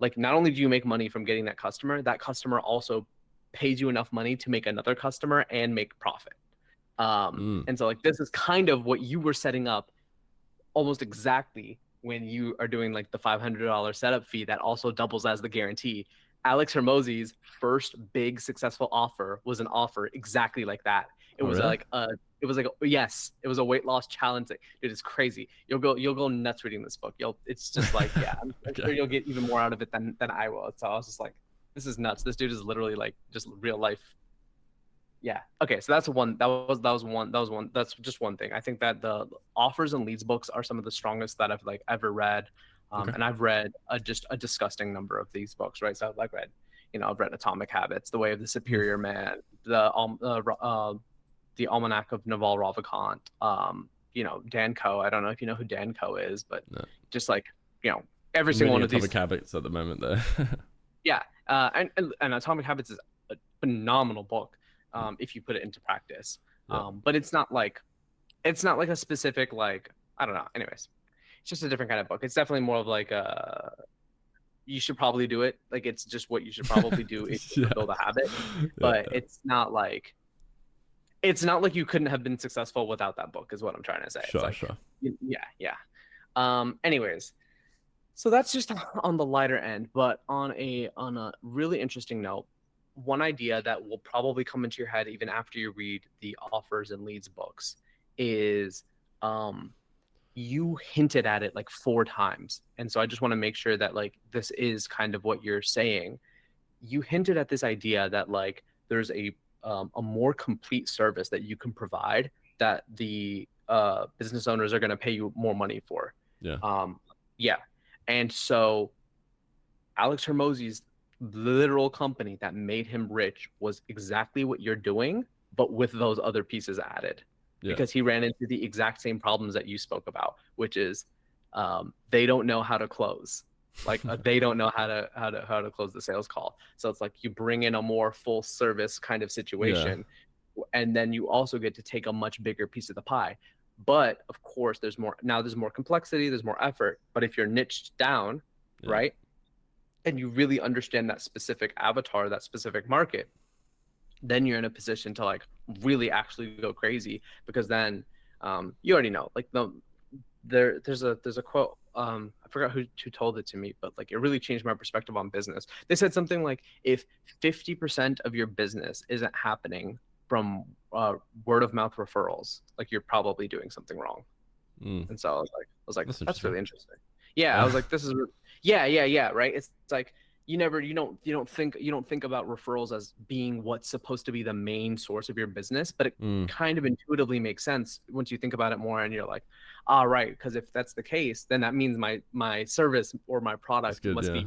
like not only do you make money from getting that customer also pays you enough money to make another customer and make profit. Mm. And so like this is kind of what you were setting up almost exactly when you are doing like the $500 setup fee that also doubles as the guarantee. Alex Hermosi's first big successful offer was an offer exactly like that. It Oh, was really? like yes, it was a weight loss challenge. Dude, it's crazy. You'll go nuts reading this book. It's just like, yeah, I'm Okay. sure you'll get even more out of it than I will. So I was just like, this is nuts. This dude is literally like just real life. Yeah. Okay. So that's one. That was one. That's just one thing. I think that the offers and leads books are some of the strongest that I've like ever read. Okay. And I've read just a disgusting number of these books, right? So I've like read you know, I've read Atomic Habits, The Way of the Superior Man, the Almanac of Naval Ravikant, you know, Dan Coe. I don't know if you know who Dan Coe is, but No. just like, you know, every I'm single reading one of these. Atomic Habits at the moment though. Yeah, and Atomic Habits is a phenomenal book if you put it into practice. Yeah. But it's not like a specific, like, I don't know. Anyways, it's just a different kind of book. It's definitely more of like a, you should probably do it. Like, it's just what you should probably do if you Yeah. build a habit. Yeah, But yeah. it's not like you couldn't have been successful without that book, is what I'm trying to say. It's Sure, like, sure. yeah. Anyways, so that's just on the lighter end, but on a really interesting note, one idea that will probably come into your head even after you read the Offers and Leads books is, you hinted at it like 4 times. And so I just want to make sure that like this is kind of what you're saying. You hinted at this idea that like there's a more complete service that you can provide that the business owners are going to pay you more money for. Yeah. Yeah. And so Alex Hermosi's literal company that made him rich was exactly what you're doing, but with those other pieces added. Yeah. Because he ran into the exact same problems that you spoke about, which is they don't know how to close. Like they don't know how to close the sales call. So it's like you bring in a more full service kind of situation, and then you also get to take a much bigger piece of the pie. But of course, there's more complexity, there's more effort. But if you're niched down, Yeah. right, and you really understand that specific avatar, that specific market, then you're in a position to like really actually go crazy, because then you already know, like there's a quote, I forgot who told it to me, but like it really changed my perspective on business. They said something like, if 50% of your business isn't happening from word of mouth referrals, like you're probably doing something wrong. And so I was like that's really interesting. Yeah, I was like, this is yeah, right. It's like you don't think about referrals as being what's supposed to be the main source of your business, but it kind of intuitively makes sense once you think about it more, and you're like, all right, because if that's the case, then that means my service or my product must be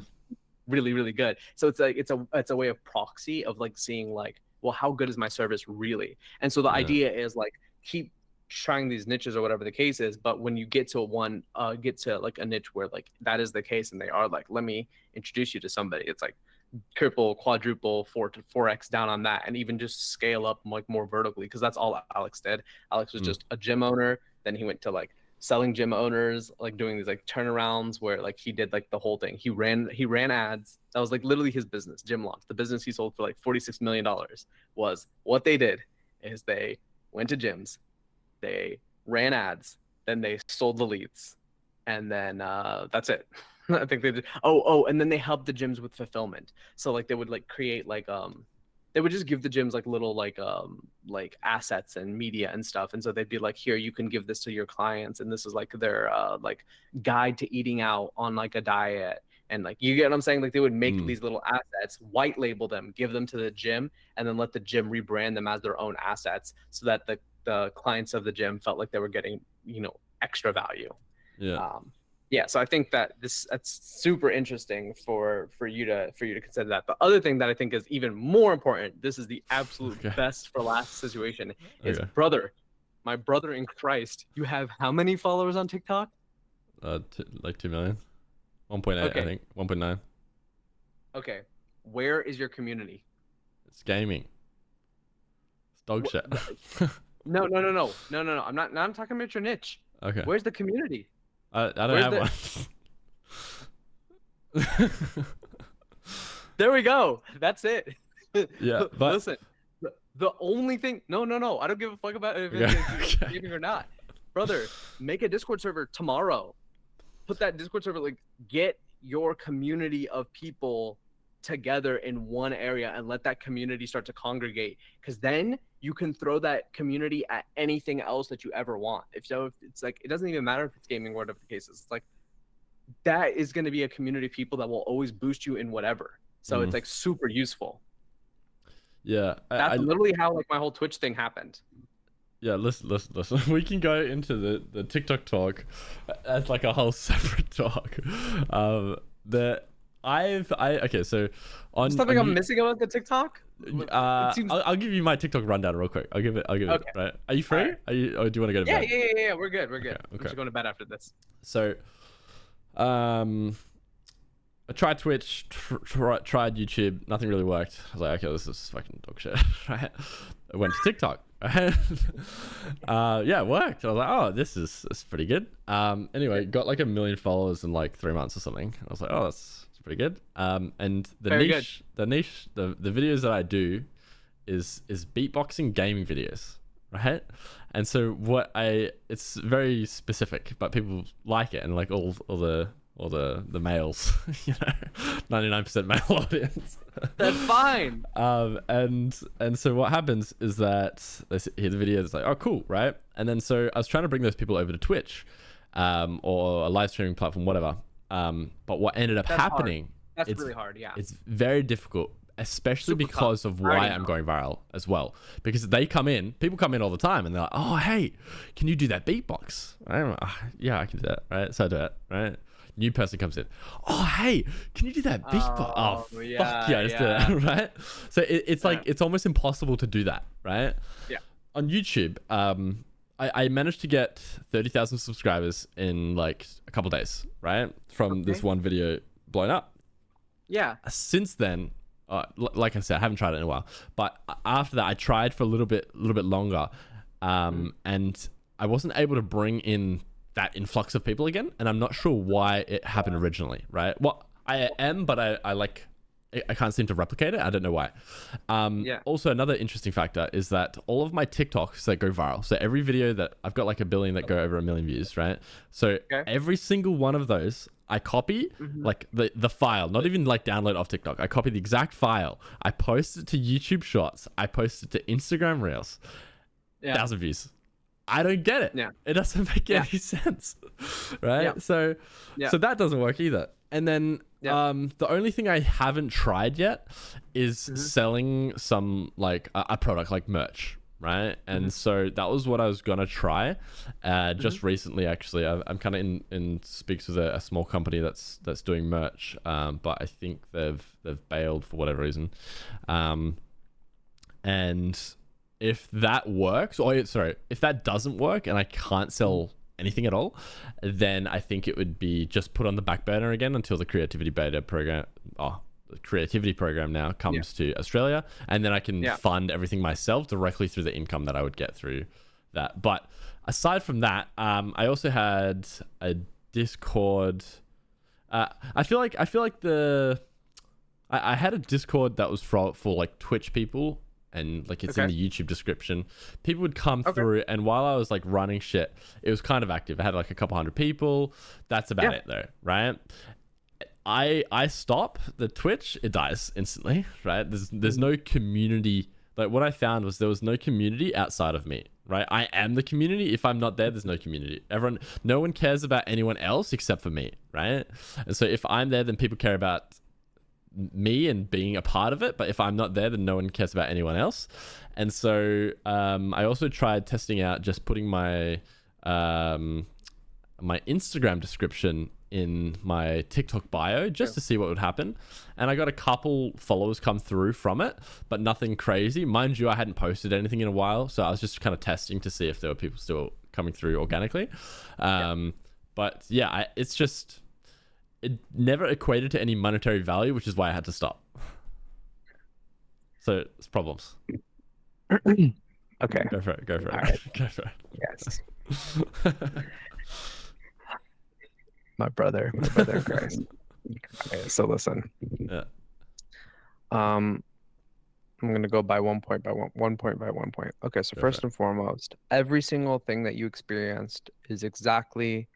really, really good. So it's like it's a way of proxy of like seeing like, well, how good is my service really? And so the idea is like, keep trying these niches or whatever the case is, but when you get to like a niche where like that is the case, and they are like, let me introduce you to somebody, it's like triple, quadruple, 4x down on that, and even just scale up like more vertically, because that's all Alex did. Alex was just a gym owner, then he went to like selling gym owners, like doing these like turnarounds where like he did like the whole thing. He ran ads. That was like literally his business. Gym Launch, the business he sold for like $46 million, was what they did is they went to gyms, they ran ads, then they sold the leads, and then that's it. I think they did. And then they helped the gyms with fulfillment. So like they would like create like they would just give the gyms like little like assets and media and stuff, and so they'd be like, here, you can give this to your clients, and this is like their like guide to eating out on like a diet. And like, you get what I'm saying? Like they would make these little assets, white label them, give them to the gym, and then let the gym rebrand them as their own assets, so that the clients of the gym felt like they were getting, extra value. So I think that that's super interesting for you to consider that. The other thing that I think is even more important, this is the absolute best for last situation, is my brother in Christ, you have how many followers on TikTok? Like 2 million, 1.8. I think 1.9. Okay, where is your community? It's gaming. It's dog shit. No. I'm not talking about your niche. Okay. Where's the community? I don't have one. There we go. That's it. Yeah, but listen, the only thing. No. I don't give a fuck about if it's gaming or not, brother. Make a Discord server tomorrow. Put that Discord server, like, get your community of people together in one area and let that community start to congregate, because then you can throw that community at anything else that you ever want. If it's like, it doesn't even matter if it's gaming or whatever the case is. It's like, that is going to be a community of people that will always boost you in whatever. So it's like super useful. Yeah, that's literally how like my whole Twitch thing happened. Yeah, listen. We can go into the TikTok talk as like a whole separate talk. Okay, so Something on I'm you, missing about the TikTok? It seems I'll give you my TikTok rundown real quick. I'll give it, okay. right? Are you All free? right. Are you, or do you want to go to Yeah, bed? yeah, yeah, yeah. We're good. We're Okay, good. I'm okay. just going to bed after this. So, um, I tried Twitch, tried YouTube, nothing really worked. I was like, okay, this is fucking dog shit, right? I went to TikTok, right? Yeah, it worked. I was like, oh, this is pretty good. Anyway, got like 1 million followers in like 3 months or something. I was like, oh, that's pretty good. And the Very niche, the videos that I do is beatboxing gaming videos, right? And so it's very specific, but people like it, and like all the males, you know, 99% male audience. That's fine. And so what happens is that they hear the video, it's like, oh, cool, right? And then so I was trying to bring those people over to Twitch, or a live streaming platform, whatever. But what ended up That's happening, hard. That's really hard. Yeah. it's very difficult, especially Super because tough. of I why already I'm know. going viral as well. Because people come in all the time and they're like, oh, hey, can you do that beatbox? Yeah, I can do that, right? So I do it, right? New person comes in. Oh, hey, can you do that beatbox? Oh, fuck yeah, I just did it, right? So it's like, it's almost impossible to do that, right? Yeah. On YouTube, I managed to get 30,000 subscribers in like a couple days, right? From this one video blowing up. Yeah. Since then, like I said, I haven't tried it in a while, but after that, I tried for a little bit longer, and I wasn't able to bring in that influx of people again, and I'm not sure why it happened originally, right? Well, I am, but I can't seem to replicate it. I don't know why. Also, another interesting factor is that all of my TikToks that go viral, so every video that I've got like 1 billion that go over 1 million views, right? So every single one of those, I copy like the file, not even like download off TikTok. I copy the exact file. I post it to YouTube Shorts. I post it to Instagram Reels. 1,000 views. I don't get it. Yeah. It doesn't make any sense, right? Yeah. So that doesn't work either. And then the only thing I haven't tried yet is selling some like a product like merch, right? And so that was what I was gonna try. Just recently, actually, I'm kind of in speaks with a small company that's doing merch, but I think they've bailed for whatever reason. And if that works, if that doesn't work and I can't sell anything at all, then I think it would be just put on the back burner again until the creativity program now comes to Australia, and then I can fund everything myself directly through the income that I would get through that. But aside from that, I also had a Discord. I feel like I had a Discord that was for like Twitch people. And like it's in the YouTube description. People would come through, and while I was like running shit, it was kind of active. I had like a couple hundred people. That's about it though, right? I stop the Twitch, it dies instantly, right? There's no community. Like what I found was there was no community outside of me, right? I am the community. If I'm not there, there's no community. No one cares about anyone else except for me, right? And so if I'm there, then people care about me and being a part of it, but if I'm not there, then no one cares about anyone else. And so I also tried testing out just putting my my Instagram description in my TikTok bio just to see what would happen, and I got a couple followers come through from it, but nothing crazy. Mind you, I hadn't posted anything in a while, so I was just kind of testing to see if there were people still coming through organically. But yeah, it never equated to any monetary value, which is why I had to stop. So it's problems. Okay. Go for it. All right. Go for it. Yes. my brother in Christ. Okay, so listen. Yeah. I'm gonna go by one point by one point. Okay, so first and foremost, every single thing that you experienced is exactly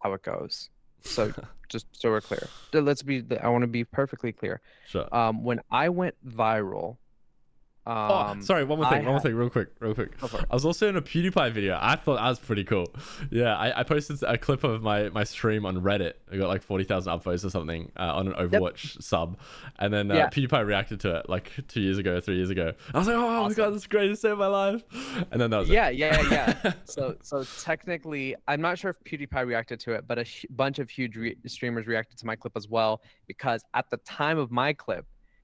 how it goes. So just so we're clear, I want to be perfectly clear. Sure. When I went viral, Oh, Um, sorry. I One more had thing, real quick, real quick. go for it. I was also in a PewDiePie video. I thought that was pretty cool. Yeah, I posted a clip of my stream on Reddit. I got like 40,000 upvotes or something on an Yep. Overwatch sub, and then Yeah. PewDiePie reacted to it like 2 years ago, 3 years ago. I was like, oh my god, Awesome. this is great! It saved my life. And then that was Yeah, yeah, yeah. it. So technically, I'm not sure if PewDiePie reacted to it, but a bunch of huge streamers reacted to my clip as well because at the time of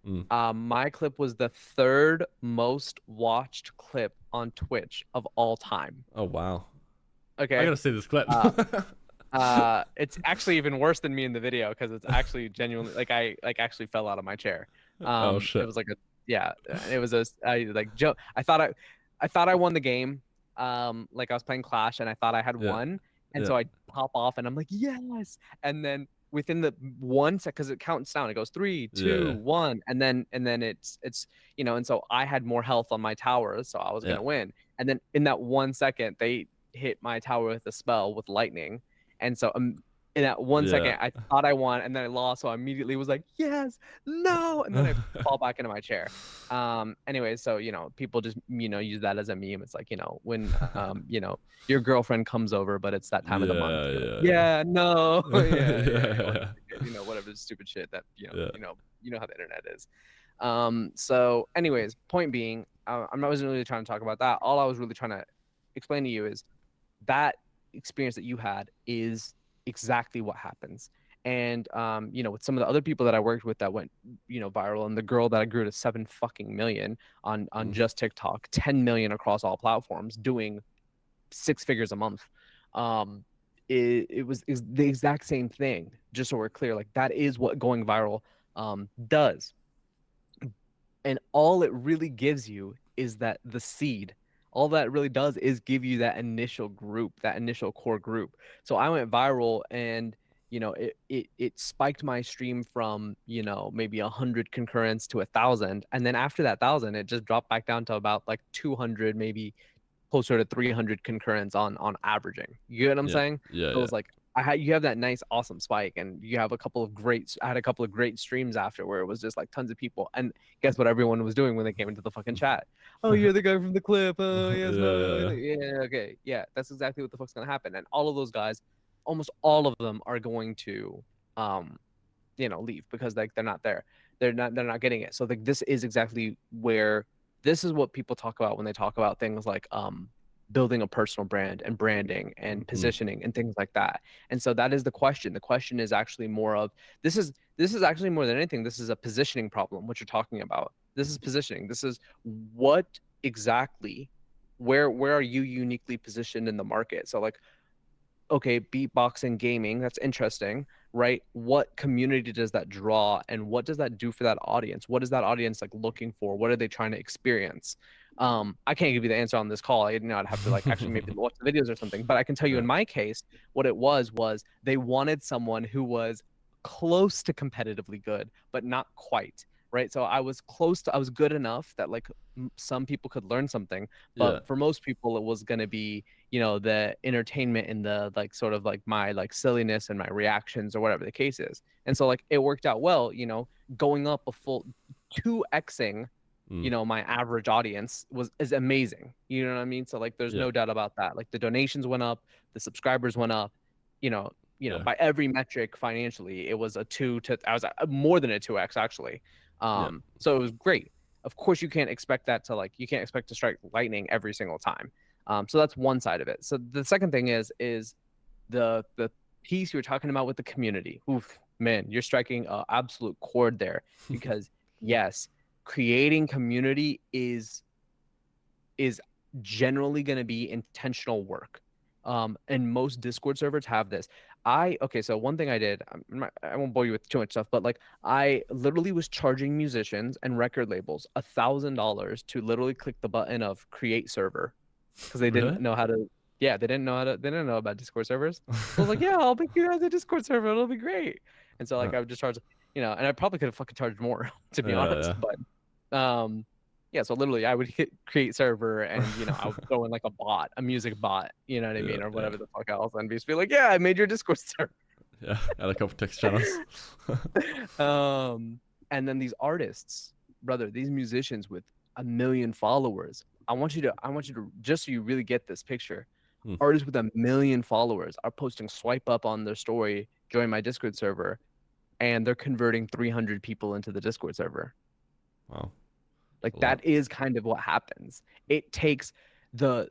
Mm. my clip was the third most watched clip on Twitch of all time. Oh wow. I Okay. gotta see this clip. Uh, it's actually even worse than me in the video because it's actually genuinely like I like actually fell out of my chair. Oh It shit. was like a yeah, it was a I like joke. I thought I won the game. Like I was playing Clash and I thought I had Yeah. won, and Yeah. so I pop off and I'm like yes, and then within the 1 sec because it counts down, it goes three, two, Yeah. one, and then it's and so I had more health on my tower, so I was Yeah. gonna win, and then in that 1 second they hit my tower with a spell with lightning. And so in that one Yeah. second, I thought I won, and then I lost. So I immediately was like, "Yes, no!" And then I fall back into my chair. Anyway, so people just use that as a meme. It's like when your girlfriend comes over, but it's that time of the month. Yeah. You're like, Yeah. yeah, no, yeah, Yeah. whatever stupid shit that Yeah. you know how the internet is. So, anyways, point being, I'm not really trying to talk about that. All I was really trying to explain to you is that experience that you had is exactly what happens. And with some of the other people that I worked with that went, viral, and the girl that I grew to 7 fucking million on Mm. just TikTok, 10 million across all platforms, doing 6 figures a month. It was the exact same thing. Just so we're clear, like that is what going viral does, and all it really gives you is that the seed. All that really does is give you that initial group, that initial core group. So I went viral, and it spiked my stream from maybe 100 concurrents to 1,000, and then after that 1,000 it just dropped back down to about like 200, maybe closer to 300 concurrents on averaging. You get what I'm Yeah. saying? Yeah. So it Yeah. was like you have that nice awesome spike, and you have I had a couple of great streams after where it was just like tons of people, and guess what everyone was doing when they came into the fucking chat? Oh, you're the guy from the clip. Oh, yes, no, Yeah. yeah, okay, yeah, that's exactly what the fuck's gonna happen, and all of those guys, almost all of them are going to leave because like they're not there, they're not getting it. So like this is exactly where this is what people talk about when they talk about things like building a personal brand and branding and Mm. positioning and things like that. And so that is the question. The question is actually more of this is actually more than anything, this is a positioning problem, what you're talking about. This is positioning. This is what exactly, where are you uniquely positioned in the market? So like, okay, beatboxing gaming, that's interesting, right? What community does that draw, and what does that do for that audience? What is that audience like looking for? What are they trying to experience? I can't give you the answer on this call. I'd have to like actually maybe watch the videos or something, but I can tell you Yeah. in my case what it was they wanted someone who was close to competitively good but not quite, right? So I was good enough that like some people could learn something, Yeah. but for most people it was going to be the entertainment and the like sort of like my like silliness and my reactions or whatever the case is. And so like it worked out well, going up a full 2xing Mm. my average audience is amazing. You know what I mean? So like there's Yeah. no doubt about that. Like the donations went up, the subscribers went up, Yeah. by every metric financially, it was I was more than a 2x actually. Yeah. So it was great. Of course you can't expect you can't expect to strike lightning every single time. So that's one side of it. So the second thing is the piece you were talking about with the community. Oof, man, you're striking an absolute chord there, because yes, creating community is generally going to be intentional work. And most Discord servers have this. So one thing I did, I won't bore you with too much stuff, but like I literally was charging musicians and record labels $1,000 to literally click the button of create server, because they Really? didn't know how to. Yeah, they didn't know about Discord servers. So I was like, yeah, I'll make you guys a Discord server. It'll be great. And so like I would just charge, and I probably could have fucking charged more to be honest, Yeah. but yeah, so literally I would hit create server, and I would throw in like a music bot, you know what I Yeah. mean, or Yeah. whatever the fuck else, and just be like, yeah, I made your Discord server. Yeah. Add a couple text channels. And then these artists, brother, these musicians with 1 million followers. I want you to just so you really get this picture. Hmm. Artists with 1 million followers are posting swipe up on their story, join my Discord server, and they're converting 300 people into the Discord server. Wow. Like A lot. that is kind of what happens. It takes the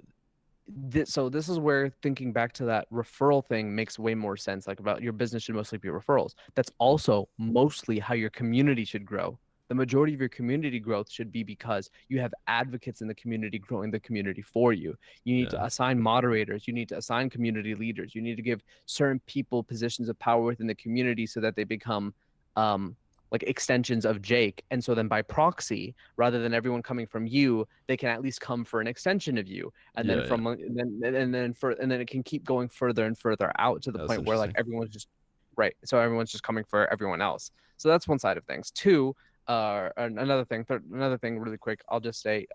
so this is where thinking back to that referral thing makes way more sense. Like about your business should mostly be referrals. That's Hmm. also mostly how your community should grow. The majority of your community growth should be because you have advocates in the community growing the community for you. You need to Yeah. assign moderators. You need to assign community leaders. You need to give certain people positions of power within the community so that they become like extensions of Jake. And so then by proxy, rather than everyone coming from you, they can at least come for an extension of you. And then Yeah. Yeah. from and then it can keep going further and further out to the That's point where like interesting. everyone's just right. So everyone's just coming for everyone else. So that's one side of things. Two, another thing really quick, I'll just say,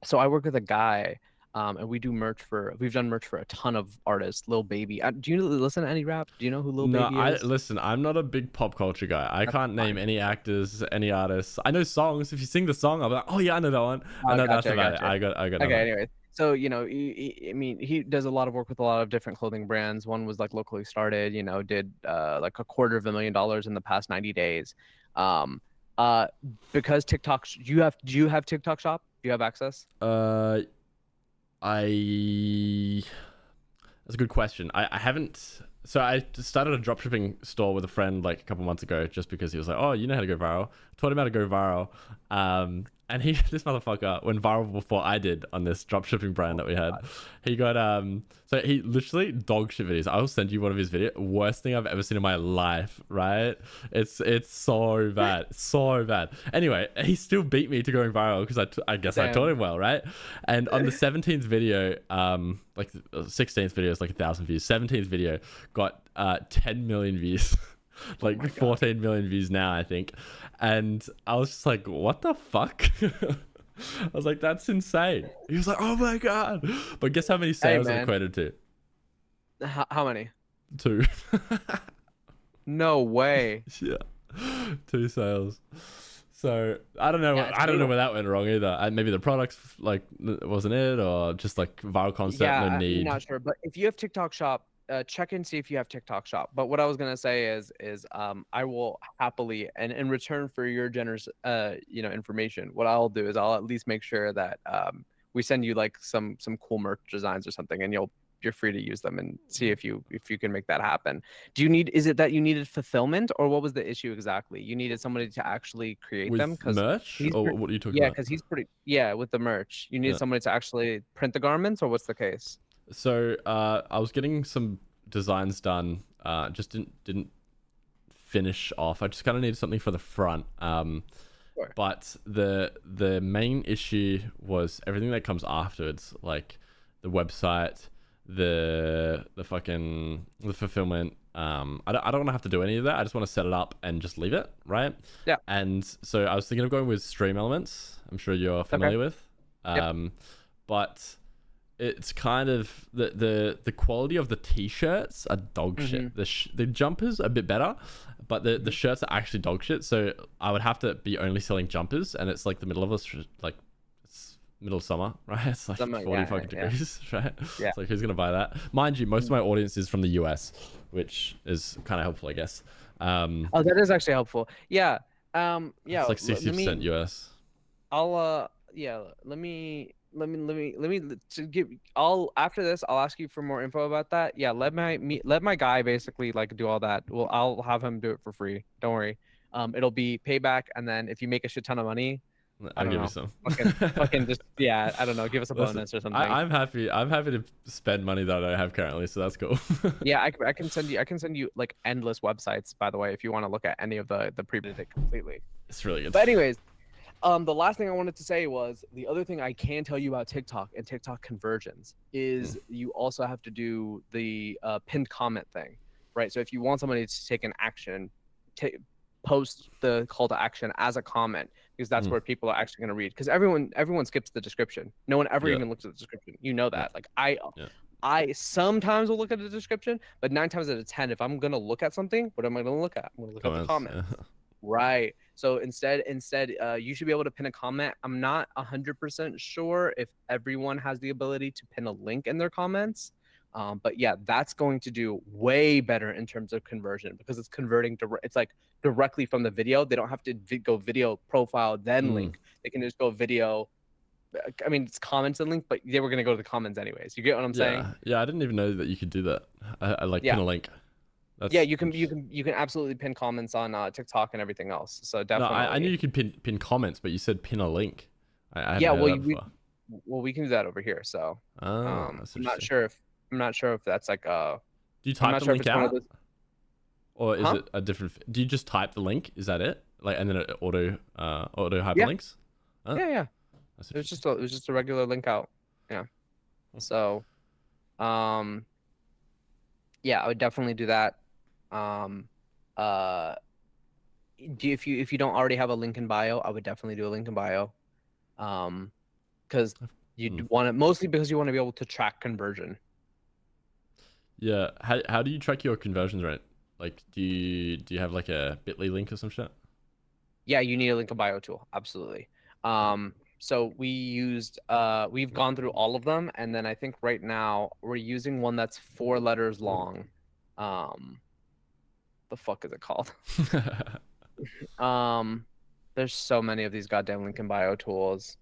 so I work with a guy, and we've done merch for a ton of artists. Lil Baby. Do you listen to any rap? Do you know who Lil No, Baby I is? listen. I'm not a big pop culture guy. I That's can't name fine. any actors, any artists. I know songs. If you sing the song, I'll be like, oh yeah, I know that one. And then that's Gotcha, about it. gotcha. I got Okay, nothing. anyways. So, I mean, he does a lot of work with a lot of different clothing brands. One was like locally started, did like $250,000 in the past 90 days. Um, uh, because TikTok, do you have TikTok shop? Do you have access? Uh, I That's a good question. I haven't. So I started a dropshipping store with a friend like a couple months ago, just because he was like, "Oh, you know how to go viral." I taught him how to go viral, and he, this motherfucker, went viral before I did on this dropshipping brand that we had. He got So he literally dog shit videos. I will send you one of his videos. Worst thing I've ever seen in my life. Right? It's so bad, so bad. Anyway, he still beat me to going viral because I guess I taught Damn. him well, right? And on the 17th video, like the 16th video is like 1,000 views. 17th video got 10 million views. Oh Like my God. 14 million views now, I think. And I was just like, what the fuck? I was like, that's insane. He was like, oh my God. But guess how many Hey, sales it man. equated to? How many? Two. No way. Yeah. Two sales. So I don't know. Yeah, it's I don't know brutal. where that went wrong either. Maybe the product like wasn't it, or just like viral concept, no Yeah, I'm need. not sure, but if you have TikTok Shop, check and see if you have TikTok Shop. But what I was gonna say is I will happily, and in return for your generous information, what I'll do is I'll at least make sure that we send you like some cool merch designs or something, and you're free to use them and see if you can make that happen. Is it that you needed fulfillment, or what was the issue exactly? You needed somebody to actually create them With because merch, he's or what are you talking yeah, about? because he's pretty yeah with the merch. You needed Yeah. somebody to actually print the garments, or what's the case? So I was getting some designs done. Just didn't finish off. I just kind of needed something for the front. Sure. But the main issue was everything that comes afterwards, like the website, the fulfillment. I don't want to have to do any of that. I just want to set it up and just leave it, right? Yeah. And so I was thinking of going with Stream Elements. I'm sure you're Okay. familiar with. Yep. But it's kind of the quality of the t-shirts are dog Mm-hmm. shit. The jumpers are a bit better, but the Mm-hmm. shirts are actually dog shit. So I would have to be only selling jumpers, and it's like the middle of us, like it's middle of summer, right? It's like Something, 40 yeah, fucking yeah, degrees, right? yeah. It's like who's gonna buy that? Mind you, most of Mhm. my audience is from the US, which is kind of helpful, I guess. Oh, that is actually helpful. Yeah. Yeah. It's like 60% US. Yeah. Let me to give. I'll after this. I'll ask you for more info about that. Yeah. Let my guy basically like do all that. Well, I'll have him do it for free. Don't worry. It'll be payback, and then if you make a shit ton of money, I I'll don't give you know. some. Fucking just yeah. I don't know. Give us a Listen, bonus or something. I'm happy. I'm happy to spend money that I don't have currently, so that's cool. Yeah, I can send you. I can send you like endless websites. By the way, if you want to look at any of the pre it completely. It's really good. But anyways, the last thing I wanted to say was the other thing I can tell you about TikTok and TikTok conversions is you also have to do the pinned comment thing, right? So if you want somebody to take an action, post the call to action as a comment because that's Mm. where people are actually going to read. Because everyone skips the description. No one ever Yeah. even looks at the description. You know Yeah. that. Like Yeah. I sometimes will look at the description, but 9 times out of 10, if I'm gonna look at something, what am I gonna look at? I'm gonna look at the Comments. comments. Right. So instead, you should be able to pin a comment. I'm not 100% sure if everyone has the ability to pin a link in their comments. But yeah, that's going to do way better in terms of conversion because it's converting it's like directly from the video. They don't have to go video profile then link. They can just go video. I mean, it's comments and link, but they were gonna go to the comments anyways. You get what I'm saying? Yeah, I didn't even know that you could do that. I like pin Yeah. a link. Yeah, That's you can absolutely pin comments on TikTok and everything else. So No, I knew definitely. you could pin comments, but you said pin a link. I hadn't Yeah, heard well, that before. we can do that over here. So Oh, that's I'm not interesting. sure if that's like Do you I'm type not the sure if link it's one of out, those. or is Huh? it a different? Do you just type the link? Is that it? Like, and then it auto Yeah, hyperlinks? Oh, yeah. that's It was interesting. just a regular link out. Yeah. So um yeah, I would definitely do that. Um uh if you don't already have a link in bio, I would definitely do a link in bio. Because Hmm. you want it mostly because you want to be able to track conversion. Yeah. How do you track your conversions rate? Like, do you have like a Bitly link or some shit? Yeah, you need a link in bio tool. Absolutely. So we've gone through all of them, and then I think right now we're using one that's 4 letters long. The fuck is it called? Um, there's so many of these goddamn link in bio tools.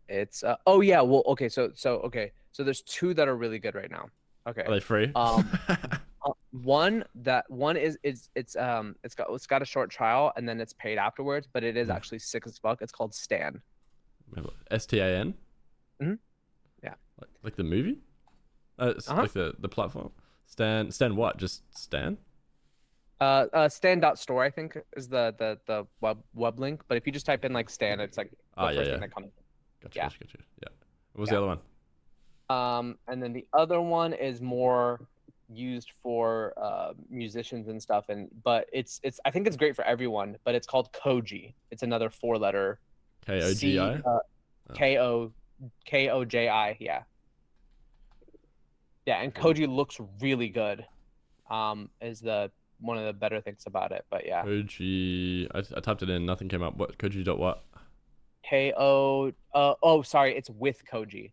It's oh yeah, well okay, so there's two that are really good right now. Are Okay. they free? Um one is it's got a short trial and then it's paid afterwards, but it is actually sick as fuck. It's called Stan. STAN? Hmm. Yeah. Like the movie? It's Uh-huh. like the platform. Stan what? Just Stan? Stan.store I think is the web link, but if you just type in like Stan, it's like the Ah, yeah, first yeah. thing that comes. Gotcha, Yeah. gotcha, gotcha. Yeah. What was the Yeah. other one? And then the other one is more used for musicians and stuff, but it's I think it's great for everyone, but it's called Koji. It's another 4 letter C KOGI? Oh. K O Koji. Yeah. Yeah, and Koji looks really good. Is the one of the better things about it, but yeah. Koji. I typed it in, nothing came up. What? Koji dot what? Ko oh sorry, it's with Koji.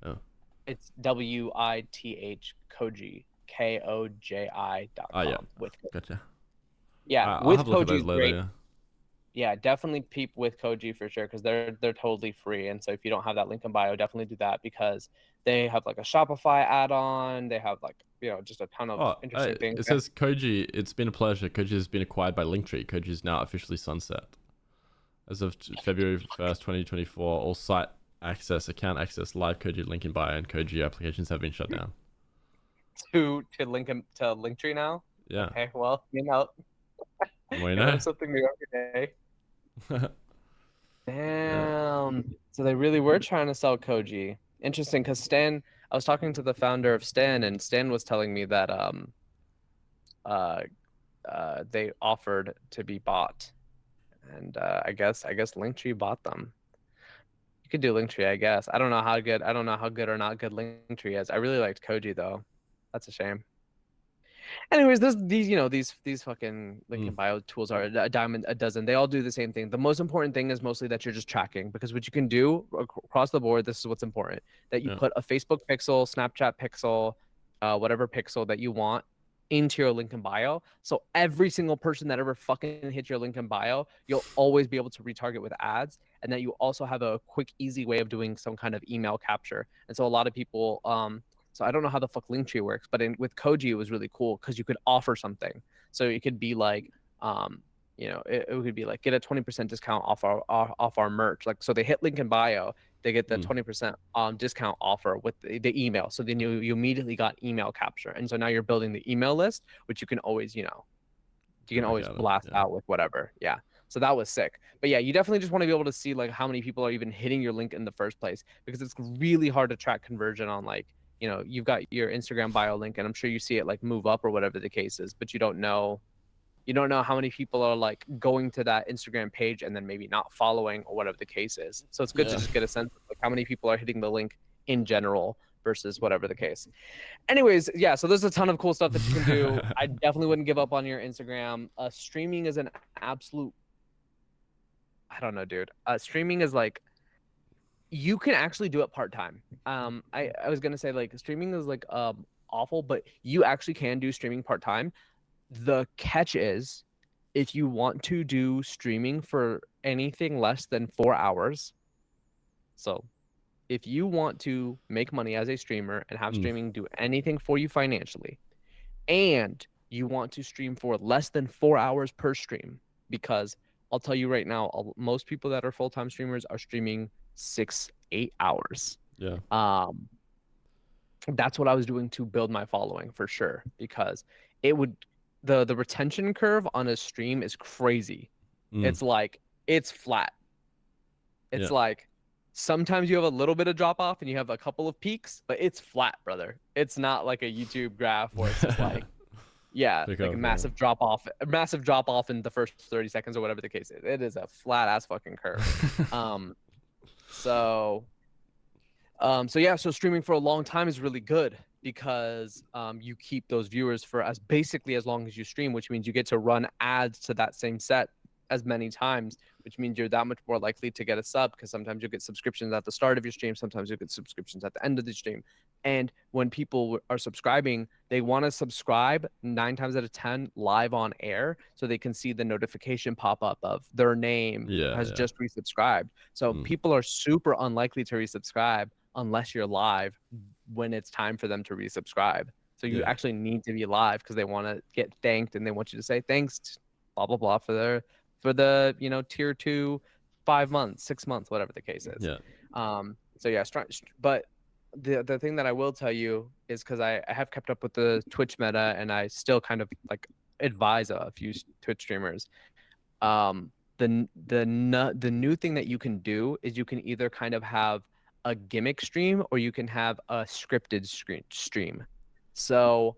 Oh. It's WITH Koji. KOJI.com Ah, yeah. with Koji. Gotcha. Yeah, I'll with have a look at Koji those is later, great. yeah. Yeah, definitely peep with Koji for sure because they're totally free. And so if you don't have that link in bio, definitely do that because they have like a Shopify add-on. They have like just a ton of Oh, interesting things. it says Koji, it's been a pleasure. Koji has been acquired by Linktree. Koji is now officially sunset. As of February 1st, 2024, all site access, account access, live Koji link in bio, and Koji applications have been shut down. To link him to Linktree now. Yeah. Okay, well, Well, you know. something new every day. Yeah. Damn. So they really were trying to sell Koji. Interesting, because Stan, I was talking to the founder of Stan, and Stan was telling me that uh they offered to be bought. And I guess Linktree bought them. You could do Linktree, I guess. I don't know how good or not good Linktree is. I really liked Koji though. That's a shame. Anyways, these fucking link in bio tools are a dime a dozen. They all do the same thing. The most important thing is mostly that you're just tracking because what you can do across the board, this is what's important, that you put a Facebook pixel, Snapchat pixel, whatever pixel that you want into your link in bio. So every single person that ever fucking hits your link in bio, you'll always be able to retarget with ads. And that you also have a quick, easy way of doing some kind of email capture. And so a lot of people, so I don't know how the fuck Linktree works, but with Koji it was really cool because you could offer something. So it could be like, it could be like get a 20% discount off our merch. Like so they hit link in bio, they get the 20% discount offer with the email. So then you immediately got email capture, and so now you're building the email list, which you can always blast out with whatever. Yeah. So that was sick. But yeah, you definitely just want to be able to see like how many people are even hitting your link in the first place because it's really hard to track conversion on like you've got your Instagram bio link and I'm sure you see it like move up or whatever the case is, but you don't know how many people are like going to that Instagram page and then maybe not following or whatever the case is. So it's good to just get a sense of like how many people are hitting the link in general versus whatever the case. Anyways, yeah, so there's a ton of cool stuff that you can do. I definitely wouldn't give up on your Instagram. Streaming is an absolute I don't know, dude. Streaming is like you can actually do it part-time. I was gonna say like streaming is like awful, but you actually can do streaming part-time. The catch is if you want to do streaming for anything less than 4 hours, so if you want to make money as a streamer and have Mm. streaming do anything for you financially, and you want to stream for less than 4 hours per stream, because I'll tell you right now, most people that are full-time streamers are streaming 6, 8 hours. Yeah. Um, that's what I was doing to build my following for sure, because it would the retention curve on a stream is crazy. Mm. It's like it's flat. Yeah. It's like sometimes you have a little bit of drop off and you have a couple of peaks, but it's flat, brother. It's not like a YouTube graph where it's just like yeah, Pick like up, a massive drop off in the first 30 seconds or whatever the case is. It is a flat ass fucking curve. So yeah, so streaming for a long time is really good because you keep those viewers for as basically as long as you stream, which means you get to run ads to that same set as many times, which means you're that much more likely to get a sub, because sometimes you'll get subscriptions at the start of your stream, sometimes you'll get subscriptions at the end of the stream. And when people are subscribing, they want to subscribe 9 times out of 10 live on air so they can see the notification pop up of their name has just resubscribed. So people are super unlikely to resubscribe unless you're live when it's time for them to resubscribe. So you actually need to be live because they want to get thanked and they want you to say thanks, blah blah blah, for the tier 2, 5 months, 6 months, whatever the case is. So yeah, but the thing that I will tell you is, because I have kept up with the Twitch meta and I still kind of like advise a few Twitch streamers. The new thing that you can do is you can either kind of have a gimmick stream or you can have a scripted stream. So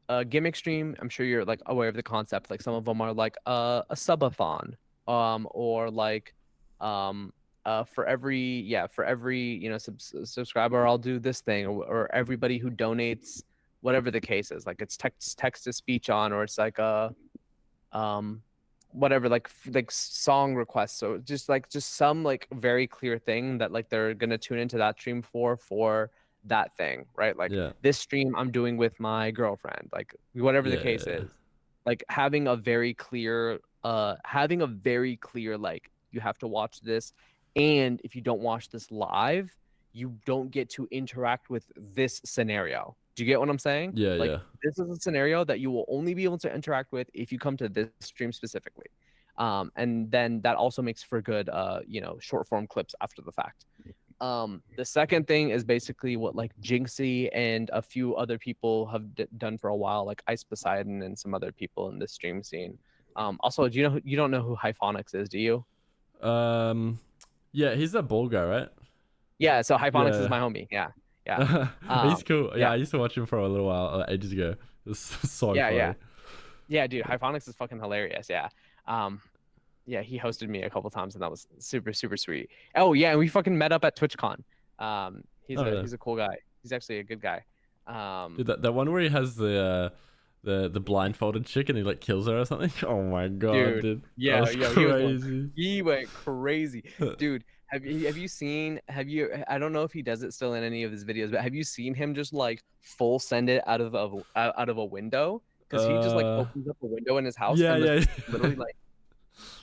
a gimmick stream, I'm sure you're like aware of the concept. Like some of them are like a subathon, or like for every subscriber I'll do this thing, or everybody who donates, whatever the case is, like it's text to speech on, or it's like a whatever, like song requests. So just some like very clear thing that like they're gonna tune into that stream for that thing, right? Like this stream I'm doing with my girlfriend, like whatever the case is. Like having a very clear like, you have to watch this, and if you don't watch this live, you don't get to interact with this scenario. Do you get what I'm saying? This is a scenario that you will only be able to interact with if you come to this stream specifically. And then that also makes for good short form clips after the fact. The second thing is basically what like Jinxie and a few other people have done for a while, like Ice Poseidon and some other people in the stream scene. Also, you don't know who Hyphonics is, do you? Yeah, he's that bald guy, right? Yeah, so Hyphonics is my homie. Yeah. He's cool. I used to watch him for a little while, ages ago. It was so funny. Yeah, dude, Hyphonics is fucking hilarious. Yeah. Yeah, he hosted me a couple times and that was super, super sweet. Oh yeah, and we fucking met up at TwitchCon. He's a cool guy. He's actually a good guy. Dude, that one where he has the blindfolded chick and he like kills her or something. Oh my god, dude. Yeah, crazy. He went crazy. Dude, have you seen, I don't know if he does it still in any of his videos, but have you seen him just like full send it out of a window? Because he just like opens up a window in his house and literally like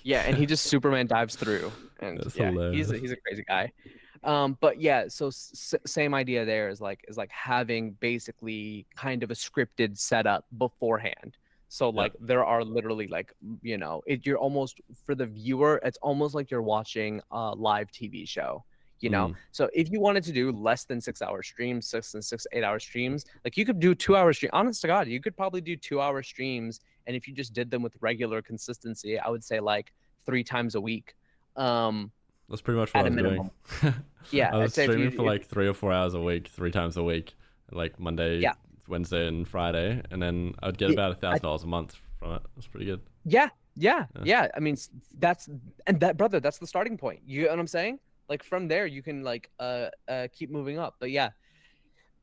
and he just Superman dives through, and he's a crazy guy. But yeah, so same idea there is like having basically kind of a scripted setup beforehand. So like there are literally like, you're almost, for the viewer, it's almost like you're watching a live TV show, So if you wanted to do less than 6-hour streams, 8-hour streams, like you could do 2-hour stream. Honest to God, you could probably do 2-hour streams. And if you just did them with regular consistency, I would say like 3 times a week. That's pretty much what I was doing. Yeah, I was streaming for like 3 or 4 hours a week, 3 times a week, like Monday, Wednesday, and Friday, and then I'd get about $1,000 a month from it. That's pretty good. Yeah. I mean, that's the starting point. You know what I'm saying? Like from there, you can like keep moving up. But yeah,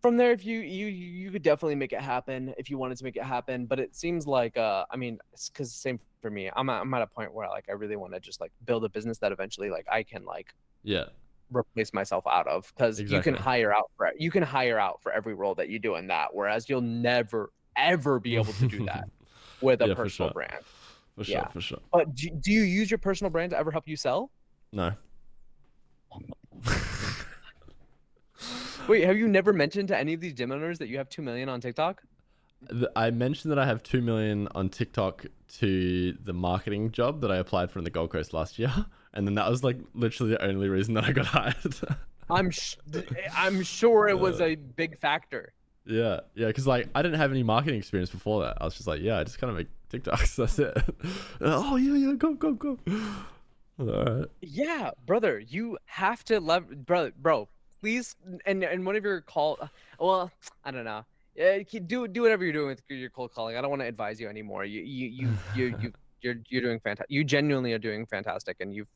from there, if you could definitely make it happen if you wanted to make it happen. But it seems like I mean, because same for me. I'm at a point where like I really want to just like build a business that eventually like I can like Yeah, replace myself out of, because exactly. you can hire out for every role that you do in that, whereas you'll never ever be able to do that with a Yeah, for personal sure. brand. For sure, Yeah. for sure. But do you use your personal brand to ever help you sell? No. Wait, have you never mentioned to any of these gym owners that you have 2 million on TikTok? I mentioned that I have 2 million on TikTok to the marketing job that I applied for in the Gold Coast last year, and then that was like literally the only reason that I got hired. I'm sh- I'm sure it was Uh, a big factor. yeah, yeah, because like I didn't have any marketing experience before that. I was just like, yeah, I just kind of make TikToks. That's it. Oh yeah, yeah, go, go, go. All right. Yeah, brother, you have to bro, please, and one of your well, I don't know. Yeah, do whatever you're doing with your cold calling. I don't want to advise you anymore. You're doing fantastic. You genuinely are doing fantastic, and you've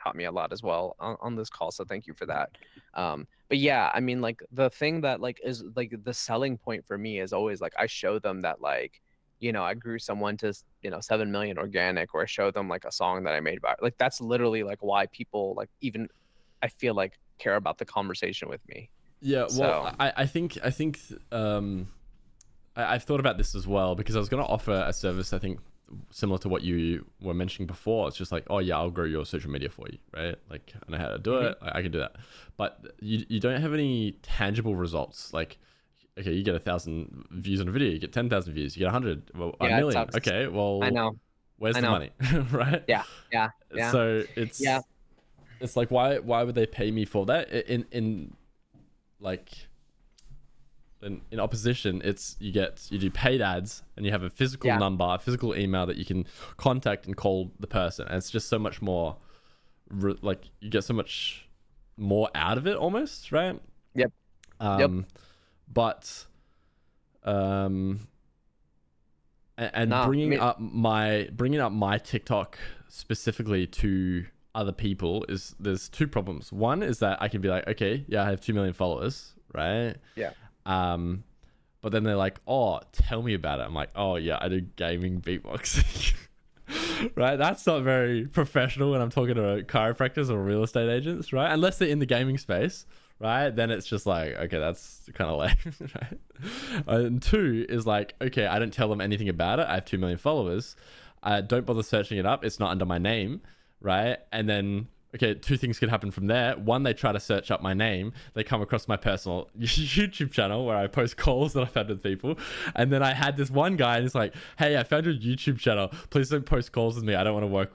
taught me a lot as well on this call. So thank you for that. But yeah, I mean, like the thing that like is like the selling point for me is always like I show them that like I grew someone to 7 million organic, or I show them like a song that I made about it. Like that's literally like why people like even I feel like care about the conversation with me. Yeah, well, So I've thought about this as well because I was going to offer a service, I think, similar to what you were mentioning before. It's just like, oh yeah, I'll grow your social media for you, right? Like I know how to do it. I can do that. But you don't have any tangible results. Like, okay, you get 1,000 views on a video, you get 10,000 views, you get 100, well, a yeah, it million. sucks. Okay, I well, know. where's I the know. money, right? Yeah. Yeah. Yeah. So Yeah. it's like why would they pay me for that? In like in opposition, it's you do paid ads and you have a physical Yeah. number, a physical email that you can contact and call the person, and it's just so much more like you get so much more out of it almost, right? Yep. Yep. But and Nah. I mean, bringing up my TikTok specifically to other people is there's two problems. One is that I can be like, okay, yeah, I have 2 million followers, right? yeah. But then they're like, oh, tell me about it. I'm like, oh yeah, I do gaming beatboxing. Right? That's not very professional when I'm talking to chiropractors or real estate agents, right? Unless they're in the gaming space, right? Then it's just like, okay, that's kind of lame, right? And two is like, okay, I don't tell them anything about it. I have 2 million followers. Don't bother searching it up. It's not under my name, right? And then, okay, two things could happen from there. One, they try to search up my name. They come across my personal YouTube channel where I post calls that I've had with people. And then I had this one guy and he's like, hey, I found your YouTube channel. Please don't post calls with me. I don't want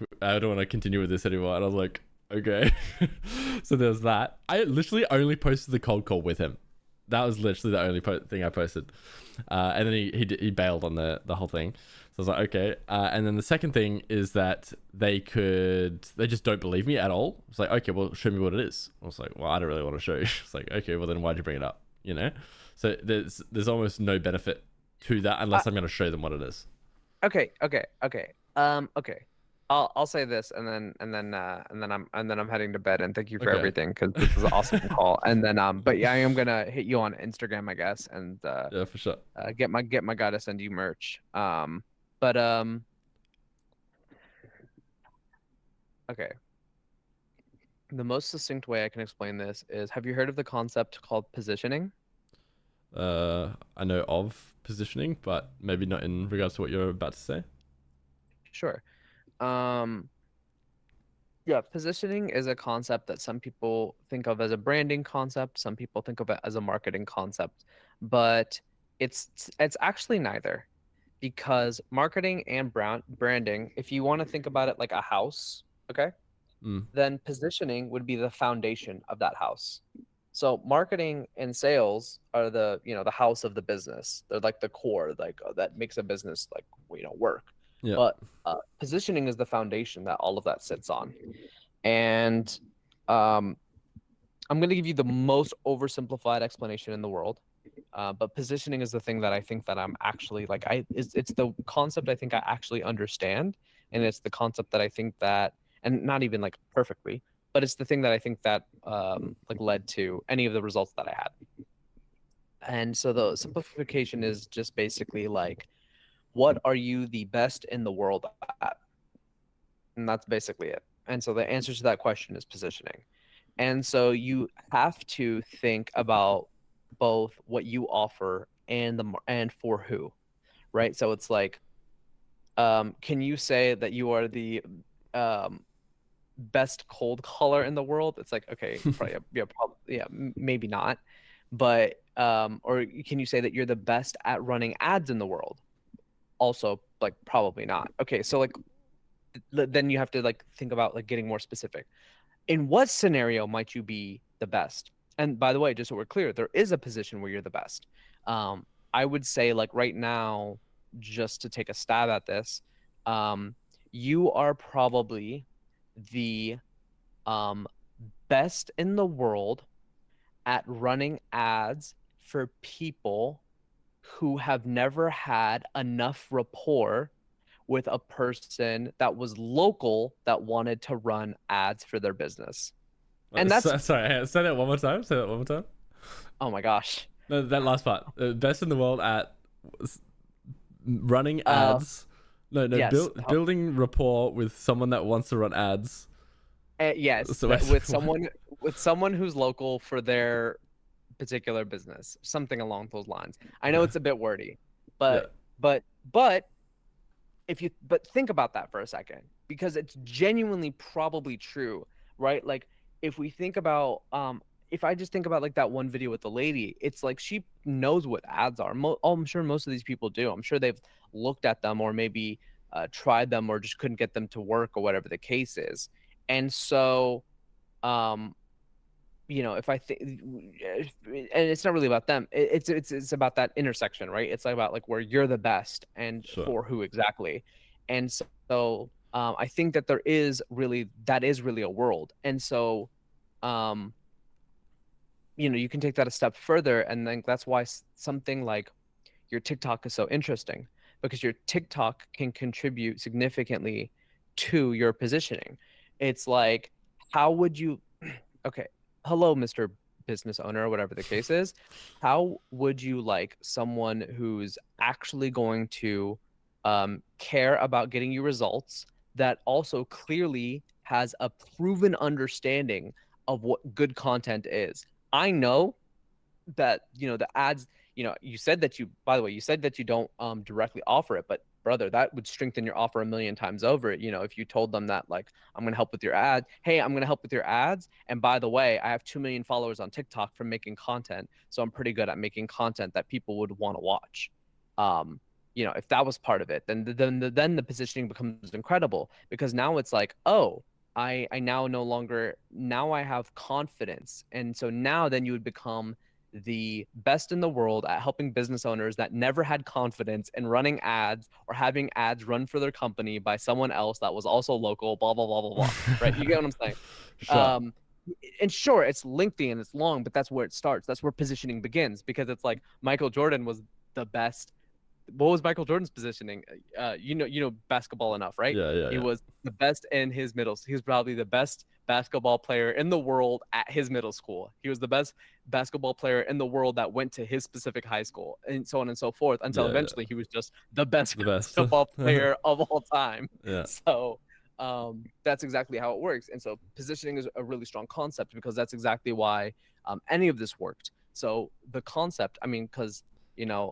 to continue with this anymore. And I was like, okay. So there's that. I literally only posted the cold call with him. That was literally the only thing I posted. And then he bailed on the whole thing. So I was like, okay. And then the second thing is that they just don't believe me at all. It's like, okay, well, show me what it is. I was like, well, I don't really want to show you. It's like, okay, well then why'd you bring it up? So there's almost no benefit to that unless I'm going to show them what it is. Okay. Okay. I'll say this, and then I'm heading to bed. And thank you for Okay. everything, because this was an awesome call. And then but yeah, I am gonna hit you on Instagram, I guess, and Yeah, for sure. get my guy to send you merch. But okay. The most succinct way I can explain this is: have you heard of the concept called positioning? I know of positioning, but maybe not in regards to what you're about to say. Sure. Yeah, positioning is a concept that some people think of as a branding concept, some people think of it as a marketing concept, but it's actually neither, because marketing and branding, if you want to think about it like a house, okay? Then positioning would be the foundation of that house. So marketing and sales are the house of the business. They're like the core, like that makes a business like work. Yeah. But positioning is the foundation that all of that sits on. And I'm going to give you the most oversimplified explanation in the world. But positioning is the thing that I think that I'm actually like it's the concept I think I actually understand, and it's the concept that I think that, and not even like perfectly, but it's the thing that I think that like led to any of the results that I had. And so the simplification is just basically like what are you the best in the world at? And that's basically it. And so the answer to that question is positioning. And so you have to think about both what you offer and for who, right? So it's like, can you say that you are the um, best cold caller in the world? It's like, okay, probably, yeah, probably, yeah, maybe not. But or can you say that you're the best at running ads in the world? Also, like, probably not. Okay, so like, then you have to like think about like getting more specific. In what scenario might you be the best? And by the way, just so we're clear, there is a position where you're the best. Um, I would say like right now, just to take a stab at this, um, you are probably the um, best in the world at running ads for people who have never had enough rapport with a person that was local that wanted to run ads for their business. And that's, Sorry, say that one more time. Say that one more time. oh my gosh. No, that last part. Best in the world at running Uh, ads. No, no, yes. building rapport with someone that wants to run ads. Yes, So with someone who's local for their particular business, something along those lines. I know yeah, it's a bit wordy, yeah, but but think about that for a second, because it's genuinely probably true, right? Like if we think about if I just think about like that one video with the lady, it's like she knows what ads are. I'm sure most of these people do. I'm sure they've looked at them or maybe tried them or just couldn't get them to work or whatever the case is. And so um if I think, and it's not really about them, it's about that intersection, right? It's like about like where you're the best and sure. for who exactly. And so I think that that is really a world. And so um you can take that a step further, and then that's why something like your TikTok is so interesting, because your TikTok can contribute significantly to your positioning. It's like, how would you, okay, hello, Mr. Business owner, or whatever the case is, how would you like someone who's actually going to care about getting you results, that also clearly has a proven understanding of what good content is? I know that the ads, you said that you by the way you said that you don't directly offer it, but brother, that would strengthen your offer a million times over. If you told them that, like, I'm going to help with your ad, hey, I'm going to help with your ads, and by the way, I have 2 million followers on TikTok from making content, so I'm pretty good at making content that people would want to watch. If that was part of it, then the positioning becomes incredible, because now it's like, oh, I now no longer, now I have confidence, and so now then you would become the best in the world at helping business owners that never had confidence in running ads or having ads run for their company by someone else that was also local, blah, blah, blah, blah, blah. Right? You get what I'm saying? Sure. Um, and sure, it's lengthy and it's long, but that's where it starts. That's where positioning begins, because it's like Michael Jordan was the best. What was Michael Jordan's positioning? You know basketball enough, right? Yeah, yeah, He yeah. was the best in his middle. He was probably the best basketball player in the world at his middle school. He was the best basketball player in the world that went to his specific high school, and so on and so forth, until Yeah, yeah. eventually he was just the best The best. basketball player of all time. Yeah. So that's exactly how it works. And so positioning is a really strong concept, because that's exactly why any of this worked. So the concept, I mean, because you know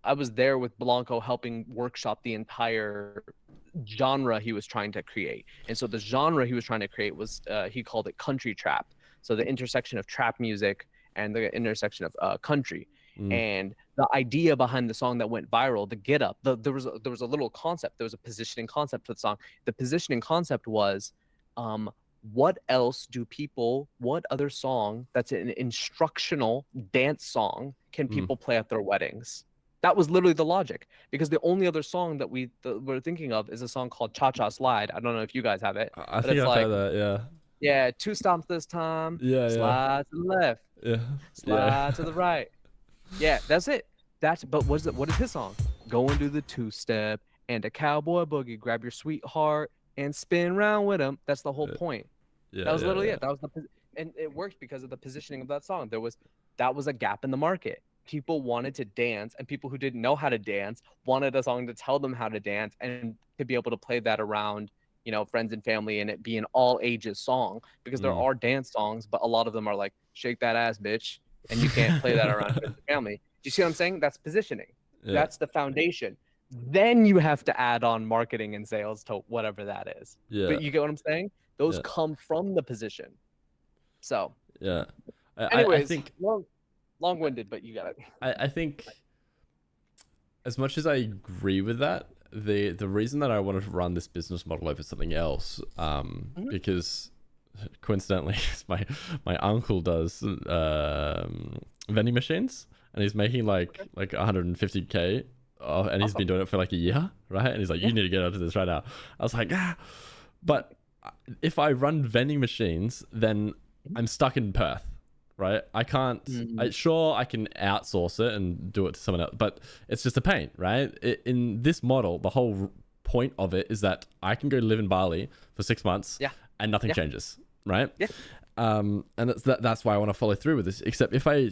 I was there with Blanco helping workshop the entire genre he was trying to create. And so the genre he was trying to create was, he called it country trap. So the intersection of trap music and the intersection of country. Mm, And the idea behind the song that went viral, the get up, there was a little concept. There was a positioning concept for the song. The positioning concept was, what other song that's an instructional dance song can mm. people play at their weddings? That was literally the logic, because the only other song that we're thinking of is a song called Cha Cha Slide. I don't know if you guys have it, I but think it's I've heard like, that. Yeah. yeah, 2 stomps this time, Yeah, yeah, slide to the left, yeah, slide to yeah. the right. Yeah, that's it. But what is his song? Go and do the 2-step and a cowboy boogie. Grab your sweetheart and spin around with him. That's the whole Yeah, point. yeah, That was yeah, literally yeah. it. And it worked because of the positioning of that song. That was a gap in the market. people wanted to dance, and people who didn't know how to dance wanted a song to tell them how to dance, and to be able to play that around, you know, friends and family, and it be an all ages song, because there Mm. are dance songs, but a lot of them are like shake that ass, bitch, and you can't play that around friends and family. Do you see what I'm saying? That's positioning. Yeah. That's the foundation. Then you have to add on marketing and sales to whatever that is. Yeah. But you get what I'm saying? Those Yeah. come from the position. So, Yeah. I anyways, think long-winded, but you got it. I think as much as I agree with that, the reason that I wanted to run this business model over something else, Mhm. because coincidentally, my uncle does vending machines, and he's making Okay. like 150K, and he's been Awesome. doing it for like a year, right? And he's like, Yeah. you need to get onto this right now. I was like, but if I run vending machines, then Mhm. I'm stuck in Perth, right? I can't. Mhm. Sure, I can outsource it and do it to someone else, but it's just a pain, right? In this model, the whole point of it is that I can go live in Bali for 6 months Yeah. and nothing Yeah. changes, right? Yeah. And that's why I want to follow through with this. Except if I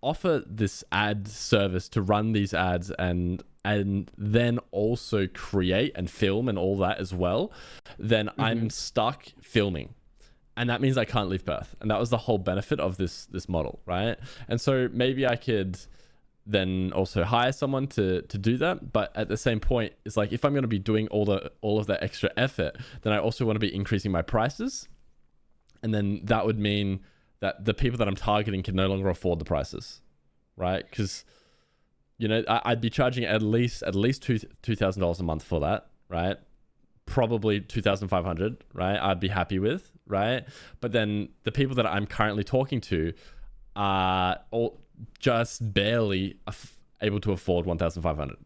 offer this ad service to run these ads and then also create and film and all that as well, then Mm-hmm. I'm stuck filming, and that means I can't leave Perth. And that was the whole benefit of this model, right? And so maybe I could then also hire someone to do that, but at the same point, it's like if I'm going to be doing all of that extra effort, then I also want to be increasing my prices, and then that would mean that the people that I'm targeting can no longer afford the prices, right? Because you know I'd be charging at least $2,000 a month for that, right? Probably 2,500, right? I'd be happy with, right? But then the people that I'm currently talking to are all just barely able to afford 1,500.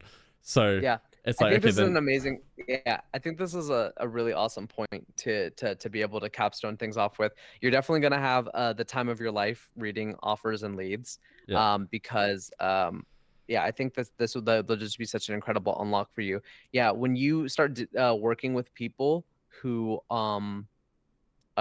So Yeah. it's I like, think okay, this is then an amazing, yeah, I think this is a really awesome point to be able to capstone things off with. You're definitely going to have the time of your life reading offers and leads, yeah. because yeah, I think that that'll just be such an incredible unlock for you. Yeah, when you start working with people who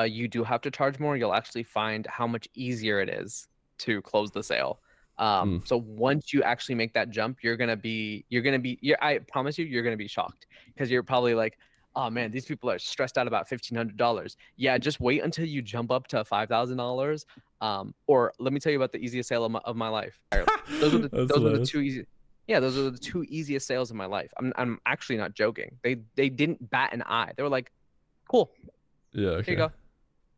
you do have to charge more, you'll actually find how much easier it is to close the sale. Mm. So once you actually make that jump, I promise you, you're gonna be shocked, because you're probably like, oh man, these people are stressed out about $1,500. Yeah, just wait until you jump up to $5,000. Or let me tell you about the easiest sale of my life. That's Those were the hilarious. two easy. Yeah, those are the two easiest sales of my life. I'm actually not joking. They didn't bat an eye. They were like, cool, Yeah, here you okay. go.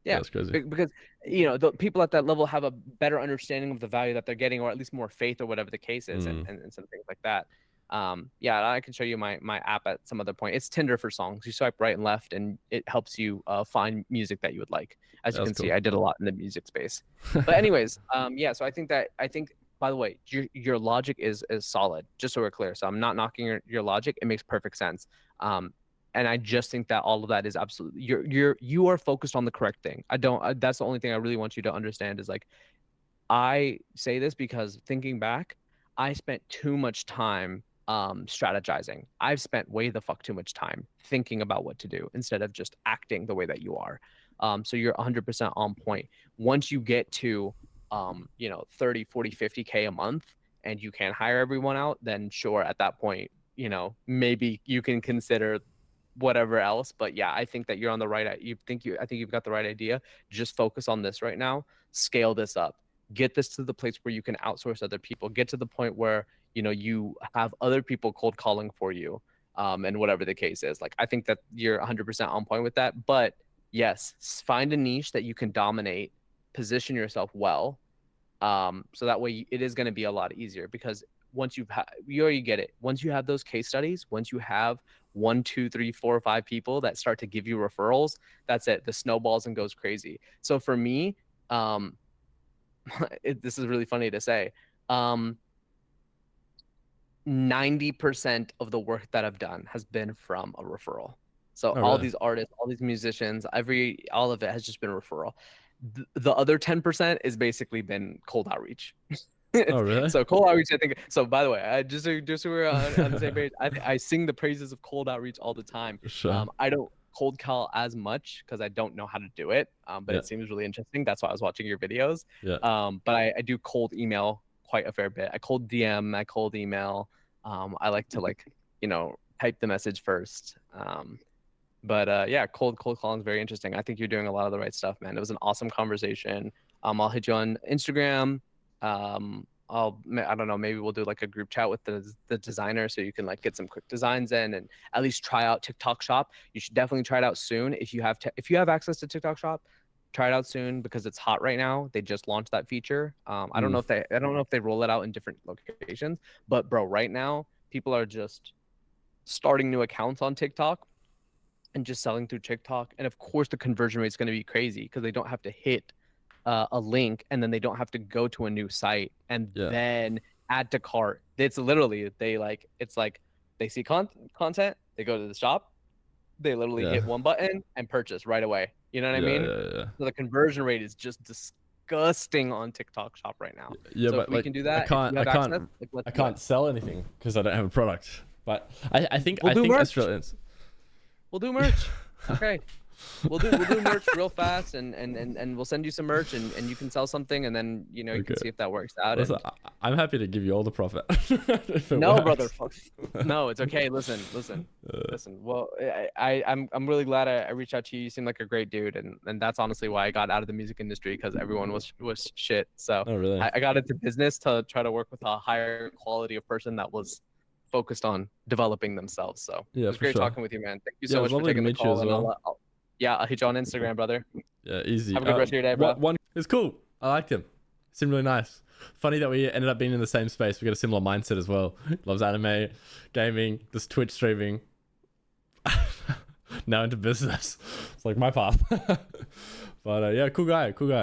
Yeah, That's crazy. because you know the people at that level have a better understanding of the value that they're getting, or at least more faith, or whatever the case is, Mm. and some things like that. Yeah, I can show you my app at some other point. It's Tinder for songs. You swipe right and left, and it helps you find music that you would like. As you That's can see, cool. I did a lot in the music space. But anyways, yeah. So I think. By the way, your logic is solid. Just so we're clear. So I'm not knocking your logic. It makes perfect sense. Um, and I just think that all of that is absolutely you are focused on the correct thing. I don't. That's the only thing I really want you to understand is like, I say this because thinking back, I spent too much time strategizing. I've spent way the fuck too much time thinking about what to do instead of just acting the way that you are. So you're 100% on point. Once you get to you know, 30, 40, 50K a month, and you can hire everyone out, then sure, at that point, you know, maybe you can consider whatever else. But yeah, I think that you're on the right. I think you've got the right idea. Just focus on this right now. Scale this up. Get this to the place where you can outsource other people. Get to the point where you know you have other people cold calling for you, and whatever the case is. Like I think that you're 100% on point with that. But yes, find a niche that you can dominate. Position yourself well, so that way it is going to be a lot easier, because once you already get it. Once you have those case studies, once you have one, two, three, four, or five people that start to give you referrals, that's it. The snowballs and goes crazy. So for me, um, this is really funny to say. 90% of the work that I've done has been from a referral. So Oh, all really? these artists, all these musicians, all of it has just been a referral. The other 10% is basically been cold outreach. Oh, really? So cold outreach, I think. So by the way, just so we're on the same page, I sing the praises of cold outreach all the time. Sure. I don't cold call as much because I don't know how to do it. But Yeah. it seems really interesting. That's why I was watching your videos. Yeah. But I do cold email quite a fair bit. I cold DM, I cold email. I like to like, you know, type the message first. But yeah, cold calling is very interesting. I think you're doing a lot of the right stuff, man. It was an awesome conversation. I'll hit you on Instagram. I don't know, maybe we'll do like a group chat with the designer so you can like get some quick designs in and at least try out TikTok Shop. You should definitely try it out soon if you have access to TikTok Shop. Try it out soon because it's hot right now. They just launched that feature. I don't know if they roll it out in different locations, but bro, right now people are just starting new accounts on TikTok and just selling through TikTok. And of course, the conversion rate is going to be crazy because they don't have to hit a link and then they don't have to go to a new site and then add to cart. It's literally it's like they see content, they go to the shop, they literally hit one button and purchase right away. You know what I mean? Yeah. So the conversion rate is just disgusting on TikTok Shop right now. Yeah, so but if we like, can do that, I can't sell anything because I don't have a product. But I think merch. Australians. We'll do merch. Okay. We'll do merch real fast and we'll send you some merch and you can sell something and then you know you can see if that works out. Listen, I'm happy to give you all the profit. No, brother. No, it's okay. Listen. Well, I'm really glad I reached out to you. You seem like a great dude, and that's honestly why I got out of the music industry because everyone was shit. So really? I got into business to try to work with a higher quality of person that was focused on developing themselves. So yeah, it was great talking with you, man. Thank you so much for lovely taking to the meet you call. as well. I'll hit you on Instagram, brother. Yeah, easy. Have a good rest of your day, bro. One is cool. I liked him. Seemed really nice. Funny that we ended up being in the same space. We got a similar mindset as well. Loves anime, gaming, this Twitch streaming. Now into business. It's like my path. But yeah, cool guy.